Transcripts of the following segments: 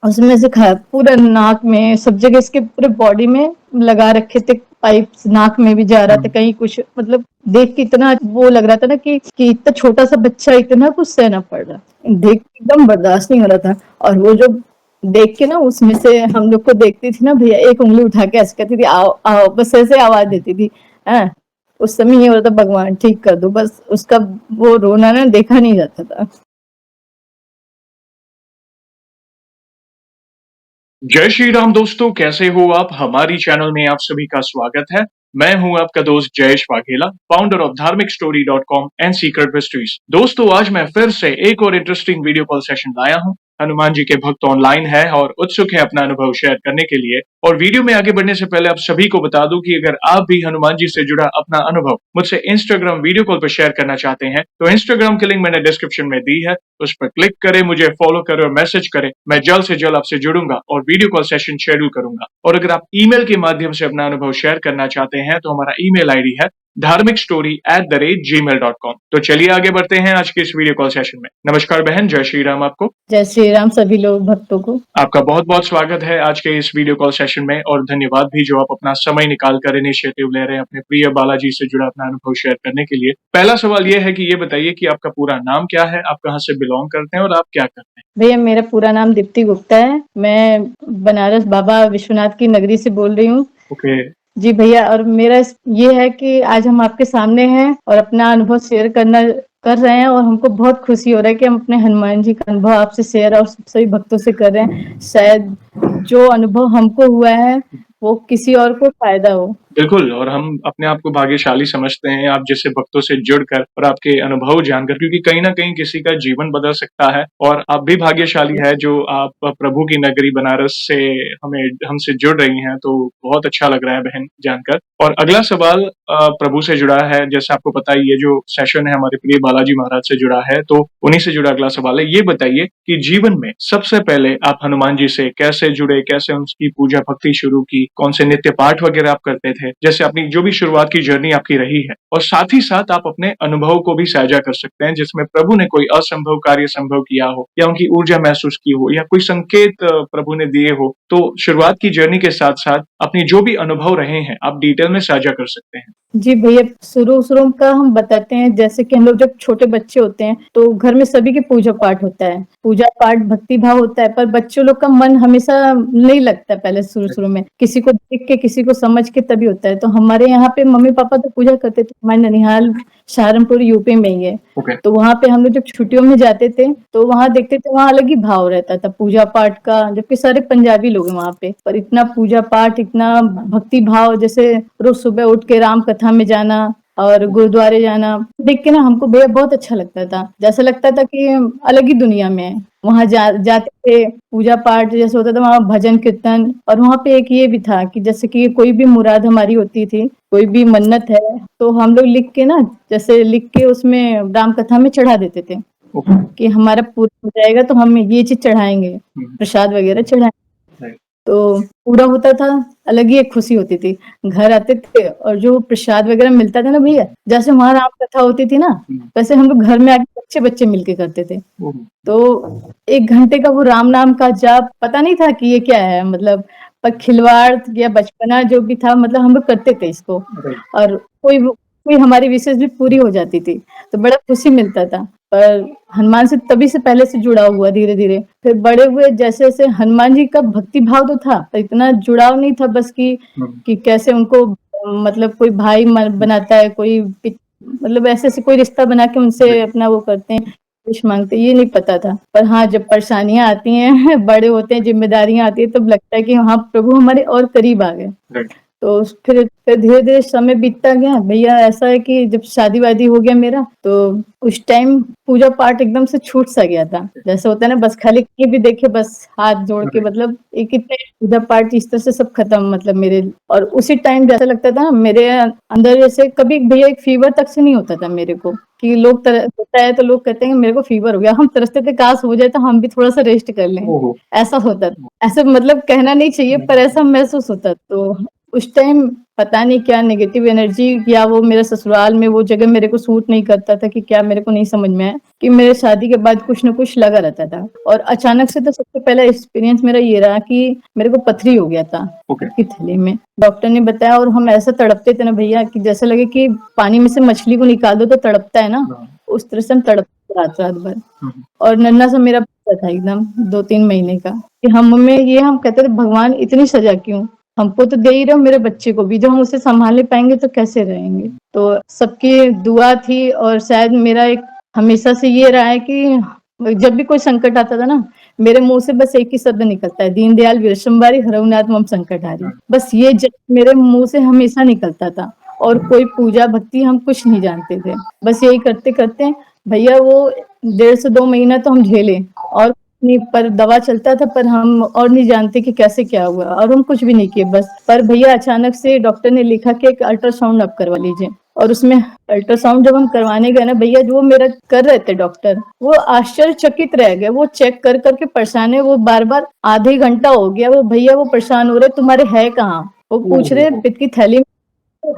उसमें से पूरा नाक में सब जगह इसके पूरे बॉडी में लगा रखे थे पाइप्स, नाक में भी जा रहा था कहीं कुछ, मतलब देख के इतना वो लग रहा था ना कि इतना छोटा सा बच्चा इतना कुछ सहना पड़ रहा, देख के एकदम बर्दाश्त नहीं हो रहा था। और वो जो देख के ना उसमें से हम लोग को देखती थी ना भैया, एक उंगली उठा के ऐसे कहती थी आओ आओ, बस ऐसे आवाज देती थी। हाँ, उस समय ये हो रहा था भगवान ठीक कर दो, बस उसका वो रोना ना देखा नहीं जाता था। जय श्री राम दोस्तों, कैसे हो आप? हमारी चैनल में आप सभी का स्वागत है। मैं हूं आपका दोस्त जयेश वाघेला, फाउंडर ऑफ धार्मिकस्टोरी.com एंड सीक्रेट मिस्ट्रीज। दोस्तों, आज मैं फिर से एक और इंटरेस्टिंग वीडियो कॉल सेशन लाया हूं। हनुमान जी के भक्त ऑनलाइन है और उत्सुक है अपना अनुभव शेयर करने के लिए। और वीडियो में आगे बढ़ने से पहले आप सभी को बता दूं कि अगर आप भी हनुमान जी से जुड़ा अपना अनुभव मुझसे इंस्टाग्राम वीडियो कॉल पर शेयर करना चाहते हैं तो इंस्टाग्राम की लिंक मैंने डिस्क्रिप्शन में दी है, उस पर क्लिक करें, मुझे फॉलो करें और मैसेज करें। मैं जल्द से जल्द आपसे जुड़ूंगा और वीडियो कॉल सेशन शेड्यूल करूंगा। और अगर आप ईमेल के माध्यम से अपना अनुभव शेयर करना चाहते हैं तो हमारा ईमेल आईडी है dharmikstory@gmail.com। तो चलिए आगे बढ़ते हैं आज के इस वीडियो कॉल सेशन में। नमस्कार बहन, जय श्री राम आपको। जय श्री राम सभी लोग भक्तों को। आपका बहुत बहुत स्वागत है आज के इस वीडियो कॉल सेशन में और धन्यवाद भी जो आप अपना समय निकाल कर इनिशिएटिव ले रहे हैं अपने प्रिय बालाजी से जुड़ा अपना अनुभव शेयर करने के लिए। पहला सवाल ये है कि ये बताइए कि आपका पूरा नाम क्या है, आप कहाँ से बिलोंग करते हैं और आप क्या करते हैं? भैया मेरा पूरा नाम दीप्ति गुप्ता है, मैं बनारस बाबा विश्वनाथ की नगरी से बोल रही हूँ। ओके। जी भैया, और मेरा ये है कि आज हम आपके सामने हैं और अपना अनुभव शेयर कर रहे हैं और हमको बहुत खुशी हो रहा है कि हम अपने हनुमान जी का अनुभव आपसे शेयर और सभी भक्तों से कर रहे हैं। शायद जो अनुभव हमको हुआ है वो किसी और को फायदा हो। बिल्कुल, और हम अपने आप को भाग्यशाली समझते हैं आप जैसे भक्तों से जुड़कर और आपके अनुभव जानकर, क्योंकि कहीं न कहीं किसी का जीवन बदल सकता है। और आप भी भाग्यशाली है जो आप प्रभु की नगरी बनारस से हमसे जुड़ रही हैं, तो बहुत अच्छा लग रहा है बहन जानकर। और अगला सवाल प्रभु से जुड़ा है, जैसे आपको पता है ये जो सेशन है हमारे प्रिय बालाजी महाराज से जुड़ा है, तो उन्हीं से जुड़ा अगला सवाल है। ये बताइए कि जीवन में सबसे पहले आप हनुमान जी से कैसे जुड़े, कैसे उनकी पूजा भक्ति शुरू की, कौन से नित्य पाठ वगैरह आप करते थे, जैसे अपनी जो भी शुरुआत की जर्नी आपकी रही है। और साथ ही साथ आप अपने अनुभव को भी साझा कर सकते हैं जिसमें प्रभु ने कोई असंभव कार्य संभव किया हो या उनकी ऊर्जा महसूस की हो या कोई संकेत प्रभु ने दिए हो। तो शुरुआत की जर्नी के साथ साथ अपनी जो भी अनुभव रहे हैं आप डिटेल में साझा कर सकते हैं। जी भैया, शुरू का हम बताते हैं। जैसे कि हम लोग जब छोटे बच्चे होते हैं तो घर में सभी के पूजा पाठ होता है, पूजा पाठ भक्ति भाव होता है, पर बच्चों लोग का मन हमेशा नहीं लगता पहले शुरू में, किसी को देख के किसी को समझ के तभी होता है। तो हमारे यहाँ पे मम्मी पापा तो पूजा करते थे, हमारे ननिहाल सहारनपुर यूपी में ही है। तो वहाँ पे हम लोग जब छुट्टियों में जाते थे तो वहाँ देखते थे, वहाँ अलग ही भाव रहता था पूजा पाठ का, जबकि सारे पंजाबी लोग हैं वहाँ पे, पर इतना पूजा पाठ, इतना भक्ति भाव, जैसे रोज सुबह उठ के राम कथा में जाना और गुरुद्वारे जाना, देख के ना हमको भैया बहुत अच्छा लगता था। जैसा लगता था कि अलग ही दुनिया में है। वहाँ जाते थे, पूजा पाठ जैसे होता था, वहाँ भजन कीर्तन। और वहाँ पे एक ये भी था कि जैसे कि कोई भी मुराद हमारी होती थी, कोई भी मन्नत है, तो हम लोग लिख के ना, जैसे लिख के उसमें राम कथा में चढ़ा देते थे कि हमारा पूरा हो जाएगा तो हम ये चीज चढ़ाएंगे, प्रसाद वगैरह चढ़ाएंगे। तो पूरा होता था, अलग ही एक खुशी होती थी। घर आते थे और जो प्रसाद वगैरह मिलता था ना भैया, जैसे वहां राम कथा होती थी ना, वैसे हम लोग घर में आके बच्चे बच्चे मिलके करते थे। तो 1 घंटे का वो राम नाम का जाप, पता नहीं था कि ये क्या है, मतलब पर खिलवाड़ या बचपना जो भी था, मतलब हम लोग करते थे इसको। और कोई हमारी विशेष भी पूरी हो जाती थी तो बड़ा खुशी मिलता था। पर हनुमान से तभी से पहले से जुड़ा हुआ, धीरे धीरे फिर बड़े हुए, जैसे जैसे हनुमान जी का भक्ति भाव तो था, पर इतना जुड़ाव नहीं था बस कि कैसे उनको, मतलब कोई भाई बनाता है, कोई मतलब ऐसे ऐसे कोई रिश्ता बना के उनसे अपना वो करते हैं, विश मांगते, ये नहीं पता था। पर हाँ, जब परेशानियां आती हैं बड़े होते हैं, जिम्मेदारियां आती है, तब लगता है कि हाँ प्रभु हमारे और करीब आ गए। तो फिर धीरे धीरे समय बीतता गया भैया। ऐसा है कि जब शादी वादी हो गया मेरा, तो उस टाइम पूजा पाठ एकदम से छूट सा गया था। जैसे होता है ना, बस खाली कहीं भी देखे बस हाथ जोड़ के, मतलब एक इतने पूजा पाठ इस तरह से सब खत्म, मतलब मेरे। और उसी टाइम जैसा लगता था मेरे अंदर, जैसे कभी भैया एक फीवर तक से नहीं होता था मेरे को, कि लोग होता है तो लोग कहते हैं मेरे को फीवर हो गया, हम तरसते थे काश हो जाए तो हम भी थोड़ा सा रेस्ट कर लें। ऐसा होता था, ऐसा मतलब कहना नहीं चाहिए पर ऐसा महसूस होता। तो उस टाइम पता नहीं क्या नेगेटिव एनर्जी या वो मेरा ससुराल में वो जगह मेरे को सूट नहीं करता था कि क्या, मेरे को नहीं समझ में आया कि मेरे शादी के बाद कुछ न कुछ लगा रहता था। और अचानक से तो सबसे पहला एक्सपीरियंस मेरा ये रहा कि मेरे को पथरी हो गया था ओके। की थैली में। डॉक्टर ने बताया और हम ऐसा तड़पते थे ना भैया कि जैसे लगे कि पानी में से मछली को निकाल दो तो तड़पता है ना, उस तरह से हम तड़पते रात-रात भर। और नन्हा-सा मेरा बच्चा था एकदम 2-3 महीने का। कि हम कहते थे भगवान इतनी सज़ा क्यों? हमको तो दे ही रहे हो मेरे बच्चे को भी, जब हम उसे सँभाल नहीं पाएँगे तो कैसे रहेंगे? तो सबकी दुआ थी और शायद मेरा एक हमेशा से ये रहा है कि जब भी कोई संकट आता था ना, मेरे मुँह से बस एक ही शब्द निकलता है, दीनदयाल विरशंबारी हरहुनाथ मम संकटहारी। बस ये ज मेरे मुँह से हमेशा निकलता था और कोई पूजा भक्ति हम कुछ नहीं जानते थे। बस यही करते-करते भैया वो 1.5 से 2 महीना तो हम झेले और नहीं, पर दवा चलता था, पर हम और नहीं जानते कि कैसे क्या हुआ और हम कुछ भी नहीं किए बस। पर भैया अचानक से डॉक्टर ने लिखा कि एक अल्ट्रासाउंड आप करवा लीजिए और उसमें अल्ट्रासाउंड जब हम करवाने गए ना भैया, जो मेरा कर रहे थे डॉक्टर, वो आश्चर्यचकित रह गए। वो चेक कर के परेशान है, वो बार-बार आधे घंटा हो गया वो भैया वो परेशान हो रहे, तुम्हारे है कहाँ? वो पूछ रहे पित्त की थैली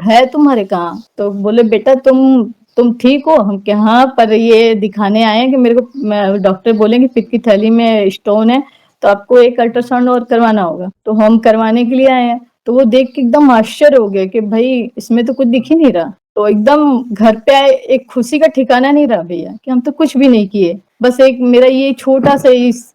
है तुम्हारे कहाँ? तो बोले बेटा तुम ठीक हो? हम कहा हाँ, पर ये दिखाने आए हैं कि मेरे को डॉक्टर बोले कि पित्त की थैली में स्टोन है, तो आपको एक अल्ट्रासाउंड और करवाना होगा। तो हम करवाने के लिए आए हैं, तो वो देख के एकदम आश्चर्य हो गए कि भाई इसमें तो कुछ दिख ही नहीं रहा। तो एकदम घर पे आए, एक खुशी का ठिकाना नहीं रहा भैया कि हम तो कुछ भी नहीं किए। बस एक मेरा ये छोटा-सा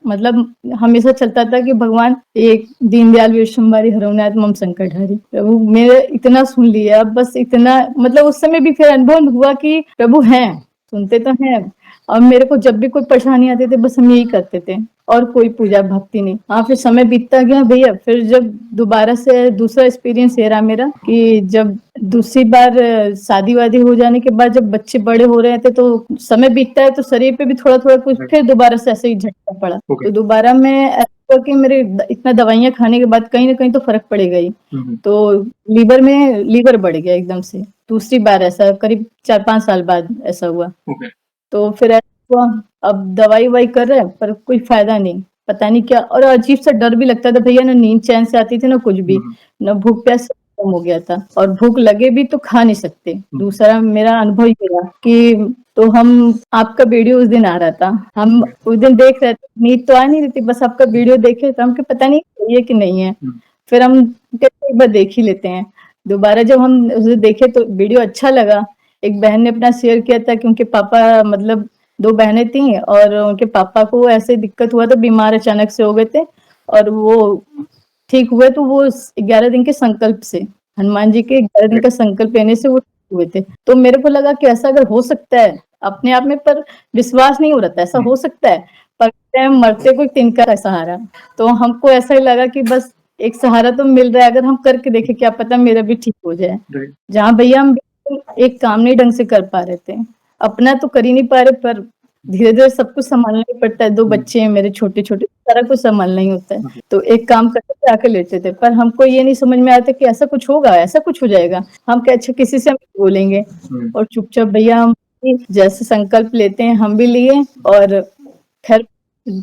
मतलब हमेशा चलता था कि भगवान एक दीनदयाल विरशंबारी हरहुनाथ मम संकटहारी। प्रभु मेरा इतना सुन लिया, बस इतना मतलब उस समय भी फिर अनुभव हुआ कि प्रभु हैं, सुनते तो हैं। और मेरे को जब भी कोई परेशानी आती थी बस हम यही करते थे और कोई पूजा भक्ति नहीं। हाँ, फिर समय बीतता गया भैया, फिर जब दोबारा से दूसरा एक्सपीरियंस ये रहा मेरा कि जब दूसरी बार शादी-वादी हो जाने के बाद जब बच्चे बड़े हो रहे थे, तो समय बीतता है तो शरीर पे भी थोड़ा-थोड़ा कुछ फिर दोबारा से ऐसे ही झटका पड़ा। तो दोबारा मैं ऐसा हुआ कि मेरे इतना दवाइयाँ खाने के बाद कहीं न कहीं तो फ़र्क पड़ेगा ही। तो लीवर बढ़ गया एकदम से। दूसरी बार ऐसा करीब 4-5 साल बाद ऐसा हुआ। तो फिर ऐसा हुआ, अब दवाई-ववाई कर रहे हैं पर कोई फ़ायदा नहीं, पता नहीं क्या और अजीब-सा डर भी लगता था भैया, ना नींद चैन से आती थी ना कुछ भी, ना भूख-प्यास खत्म हो गया था और भूख लगे भी तो खा नहीं सकते। दूसरा मेरा अनुभव ये रहा कि तो हम आपका वीडियो उस दिन आ रहा था, हम उस दिन देख रहे थे, नींद तो आ नहीं रही थी, बस आपका वीडियो देखे तो हमको पता नहीं सही है कि नहीं है। फिर हम एक बार देख ही लेते हैं। दोबारा जब हम उसे देखे तो वीडियो अच्छा लगा। एक बहन ने अपना शेयर किया था कि उनके पापा मतलब 2 बहनें थीं और उनके पापा को ऐसे दिक्कत हुआ था, बीमार अचानक से हो गए थे और वो ठीक हुए तो वो 11 दिन के संकल्प से, हनुमान जी के 11 दिन का संकल्प लेने से वो ठीक हुए थे। तो मेरे को लगा कि ऐसा अगर हो सकता है, अपने आप में पर विश्वास नहीं हो रहा था, ऐसा हो सकता है, पर मरते को तिनका है सहारा। तो हमको ऐसा ही लगा कि बस एक सहारा तो मिल रहा है, अगर हम करके देखें क्या पता मेरा भी ठीक हो जाए। जहाँ भैया हम बिल्कुल एक काम नहीं ढंग से कर पा रहे थे। अपना तो कर ही नहीं पा रहे पर धीरे-धीरे सब कुछ सँभालना ही पड़ता है, 2 बच्चे हैं मेरे छोटे-छोटे, सारा कुछ सँभालना ही होता है। तो एक काम करते थे आके लेटे थे, पर हमको ये नहीं समझ में आया था कि ऐसा कुछ होगा, ऐसा कुछ हो जाएगा। हम क्या अच्छा किसी से हम बोलेंगे और चुपचाप भैया हम जैसे संकल्प लेते हैं हम भी लिए और खैर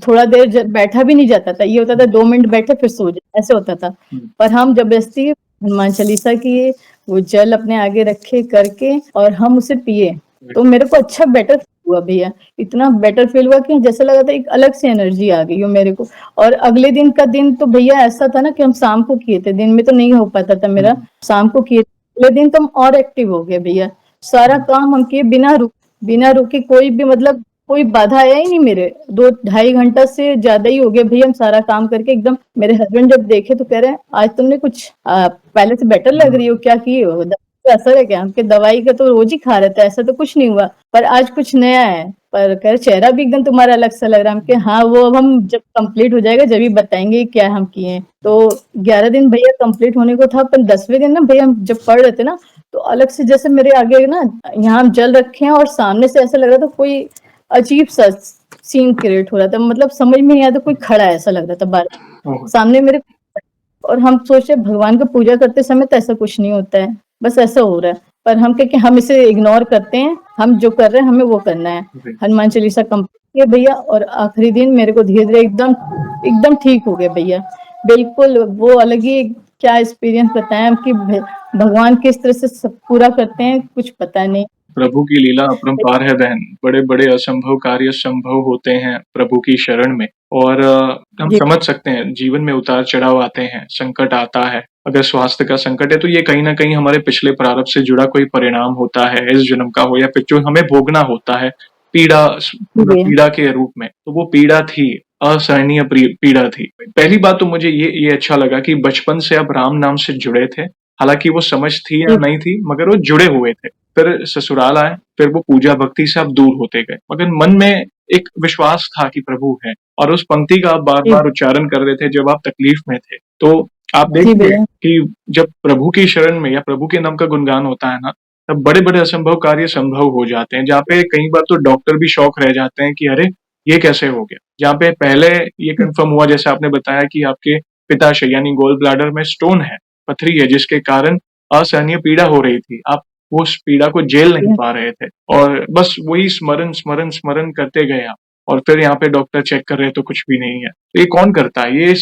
थोड़ा देर बैठा भी नहीं जाता था, ये होता था 2 मिनट बैठे फिर सो जाए, ऐसे होता था। पर हम ज़बरदस्ती हनुमान चालीसा किए, वो जल अपने आगे रखे करके और हम उसे पिए। तो मेरे को अच्छा बेटर हुआ भैया, इतना बेटर फ़ील हुआ कि जैसे लगा था एक अलग से एनर्जी आ गई हो मेरे को। और अगले दिन का दिन तो भैया ऐसा था ना कि हम शाम को किए थे, दिन में तो नहीं हो पाता था मेरा, शाम को किए। अगले दिन तो हम और एक्टिव हो गए भैया, सारा काम हम किए बिना रुके कोई भी मतलब कोई बाधा आया ही नहीं मेरे 2 ढाई घंटा से ज़्यादा ही हो गया भैया हम सारा काम करके एकदम मेरे हस्बैंड जब देखे तो कह रहे हैं आज तुमने कुछ पहले से बेटर लग रही हो, क्या किए हो? असर है क्या? हम कहे दवाई का तो रोज़ ही खा रहे थे, ऐसा तो कुछ नहीं हुआ, पर आज कुछ नया है। पर कह रहे चेहरा भी एकदम तुम्हारा अलग सा लग रहा है। हम कहे हाँ, वो अब हम जब कंप्लीट हो जाएगा जब ही बताएँगे क्या हम किए हैं। तो 11 दिन भैया कंप्लीट होने को था, पर 10वें दिन ना भैया हम जब पढ़ रहे थे ना, तो अलग से जैसे मेरे आगे ना यहाँ हम जल रखे हैं और सामने से ऐसा लग रहा था कोई अजीब-सा सीन क्रिएट हो रहा था, मतलब समझ में नहीं आया था कोई खड़ा है ऐसा लग रहा था बार सामने मेरे। और हम सोचे भगवान का पूजा करते समय तो ऐसा कुछ नहीं होता है, बस ऐसा हो रहा है। पर हम कहे कि हम इसे इग्नोर करते हैं, हम जो कर रहे हैं हमें वो करना है। हनुमान चालीसा कंप्लीट किया भैया और आखिरी दिन मेरे को धीरे-धीरे एकदम ठीक हो गया भैया। बिल्कुल वो अलग ही क्या एक्सपीरियंस बताएँ कि भगवान किस तरह से सब पूरा करते हैं, कुछ पता नहीं। प्रभु की लीला अपरंपार है बहन। बड़े-बड़े असंभव कार्य संभव होते हैं प्रभु की शरण में और हम जी, समझ सकते हैं जीवन में उतार-चढ़ाव आते हैं, संकट आता है। अगर स्वास्थ्य का संकट है तो ये कहीं न कहीं हमारे पिछले प्रारब्ध से जुड़ा कोई परिणाम होता है, इस जन्म का हो या फिर जो हमें भोगना होता है, पीड़ा मतलब जी, पीड़ा के रूप में। तो वो पीड़ा थी, असहनीय पीड़ा थी। पहली बात तो मुझे ये अच्छा लगा कि बचपन से आप राम नाम से जुड़े थे। हालाँकि वो समझ थी या जी, नहीं थी मगर वो जुड़े हुए थे। फिर ससुराल आए, फिर वो पूजा भक्ति से आप दूर होते गए। मगर मन में एक विश्वास था कि प्रभु हैं और उस पंक्ति का आप जी, बार-बार उच्चारण कर रहे थे जब आप तकलीफ में थे। तो आप जी देखिए भैया। कि जब प्रभु की शरण में या प्रभु के नाम का गुणगान होता है ना, तब बड़े-बड़े असंभव कार्य संभव हो जाते हैं, जहाँ पे कई बार तो डॉक्टर भी शॉक रह जाते हैं कि अरे! ये कैसे हो गया? जहाँ पे पहले ये कन्फर्म हुआ जैसे आपने बताया कि आपके पिताशय यानी गॉल ब्लैडर में स्टोन है, पथरी है जिसके कारण असहनीय पीड़ा हो रही थी। आप उस पीड़ा को झेल नहीं जी, पा रहे थे और बस वही स्मरण, स्मरण, स्मरण करते गए आप और फिर यहाँ पे डॉक्टर चेक कर रहे हैं तो कुछ भी नहीं है। तो ये कौन करता है? ये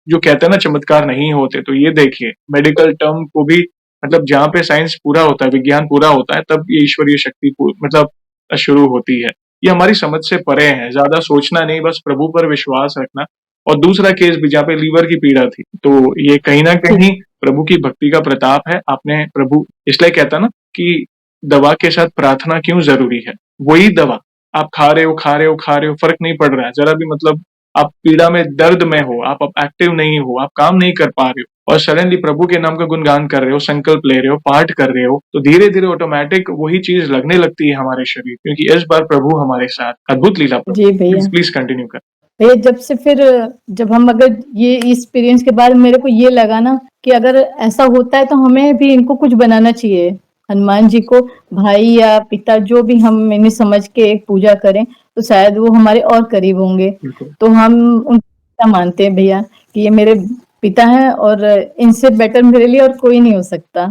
जो कहते हैं ना चमत्कार नहीं होते, तो ये देखिए मेडिकल टर्म को भी मतलब जहाँ पे साइंस पूरा होता है, विज्ञान पूरा होता है, तब ये ईश्वरीय शक्ति मतलब शुरू होती है। ये हमारी समझ से परे है, ज़्यादा सोचना नहीं, बस प्रभु पर विश्वास रखना और दूसरा केस भी जहाँ पे लीवर की पीड़ा थी, तो ये कहीं न जी, कहीं प्रभु की भक्ति का प्रताप है। आपने प्रभु इसलिए कहता है ना कि दवा के साथ प्रार्थना क्यों ज़रूरी है? वही दवा आप खा रहे हो, खा रहे हो, खा रहे हो, फ़र्क नहीं पड़ रहा है, ज़रा भी मतलब आप पीड़ा में, दर्द में हो, आप अब एक्टिव नहीं हो, आप काम नहीं कर पा रहे हो और सडनली प्रभु के नाम का गुणगान कर रहे हो, संकल्प ले रहे हो, पाठ कर रहे हो, तो धीरे-धीरे ऑटोमैटिक वही चीज़ लगने लगती है हमारे शरीर क्योंकि इस बार प्रभु हमारे साथ। अद्भुत लीला प्रभु। जी भैया। प्लीज़ कंटिन्यू करें। भैया जब से फिर जब हम अगर ये एक्सपीरियंस के बाद मेरे को ये लगा ना कि अगर ऐसा होता है तो हमें भी इनको कुछ बनाना चाहिए। हनुमान जी को भाई या पिता जो भी हम इन्हें समझ के एक पूजा करें, तो शायद वो हमारे और करीब होंगे। बिल्कुल। तो हम उनको मानते हैं भैया कि ये मेरे पिता हैं और इनसे बेटर मेरे लिए और कोई नहीं हो सकता।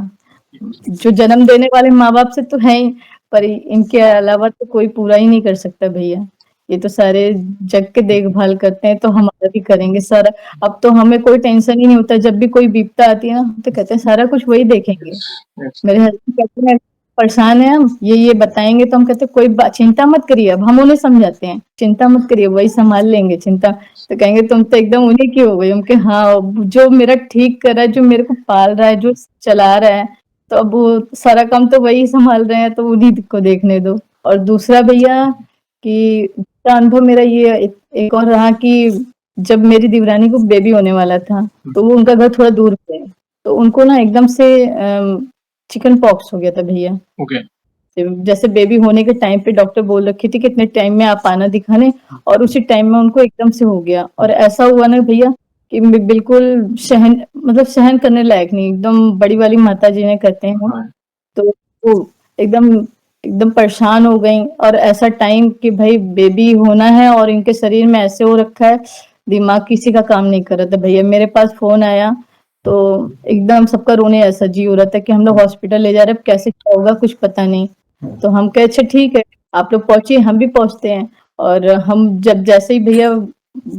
जो जन्म देने वाले माँ-बाप से तो हैं ही, पर इनके अलावा तो कोई पूरा ही नहीं कर सकता भैया। ये तो सारे जग के देखभाल करते हैं, तो हमारा भी करेंगे सारा। अब तो हमें कोई टेंशन ही नहीं होता, जब भी कोई विपदा आती है ना, तो कहते हैं सारा कुछ वही देखेंगे। Yes, yes. मेरे हस्बैंड कहते हैं परेशान हैं हम, ये बताएँगे तो हम कहते हैं कोई चिंता मत करिए अब हम उन्हें समझाते हैं, चिंता मत करिए वही सँभाल लेंगे चिंता तो कहेंगे तुम तो एकदम उन्हीं की हो गई। हम कहे हाँ, जो मेरा ठीक कर रहा है, जो मेरे को पाल रहा है, जो चला रहा है, तो अब वो सारा काम तो वही सँभाल रहे हैं तो उन्हीं को देखने दो। और दूसरा भैया कि दूसरा अनुभव मेरा ये एक और रहा कि जब मेरी देवरानी को बेबी होने वाला था, हुँ, तो वो उनका घर थोड़ा दूर पे है, तो उनको ना एकदम से चिकन पॉक्स हो गया था भैया। ओके। जैसे बेबी होने के टाइम पे डॉक्टर बोल रखी थी कि इतने टाइम में आप आना दिखाने और उसी टाइम में उनको एकदम से हो गया और ऐसा हुआ ना भैया कि बिल्कुल सहन करने लायक नहीं, एकदम बड़ी वाली माताजी ने कहते हैं हम, हाँ, तो वो एकदम एकदम परेशान हो गईं और ऐसा टाइम कि भई बेबी होना है और इनके शरीर में ऐसे हो रखा है, दिमाग किसी का काम नहीं कर रहा था भैया। मेरे पास फ़ोन आया, तो एकदम सबका रोने ऐसा जी हो रहा था कि हम लोग हॉस्पिटल ले जा रहे हैं, अब कैसे क्या होगा कुछ पता नहीं। तो हम कहे अच्छा ठीक है, आप लोग पहुँचिए हम भी पहुँचते हैं और हम जब जैसे ही भैया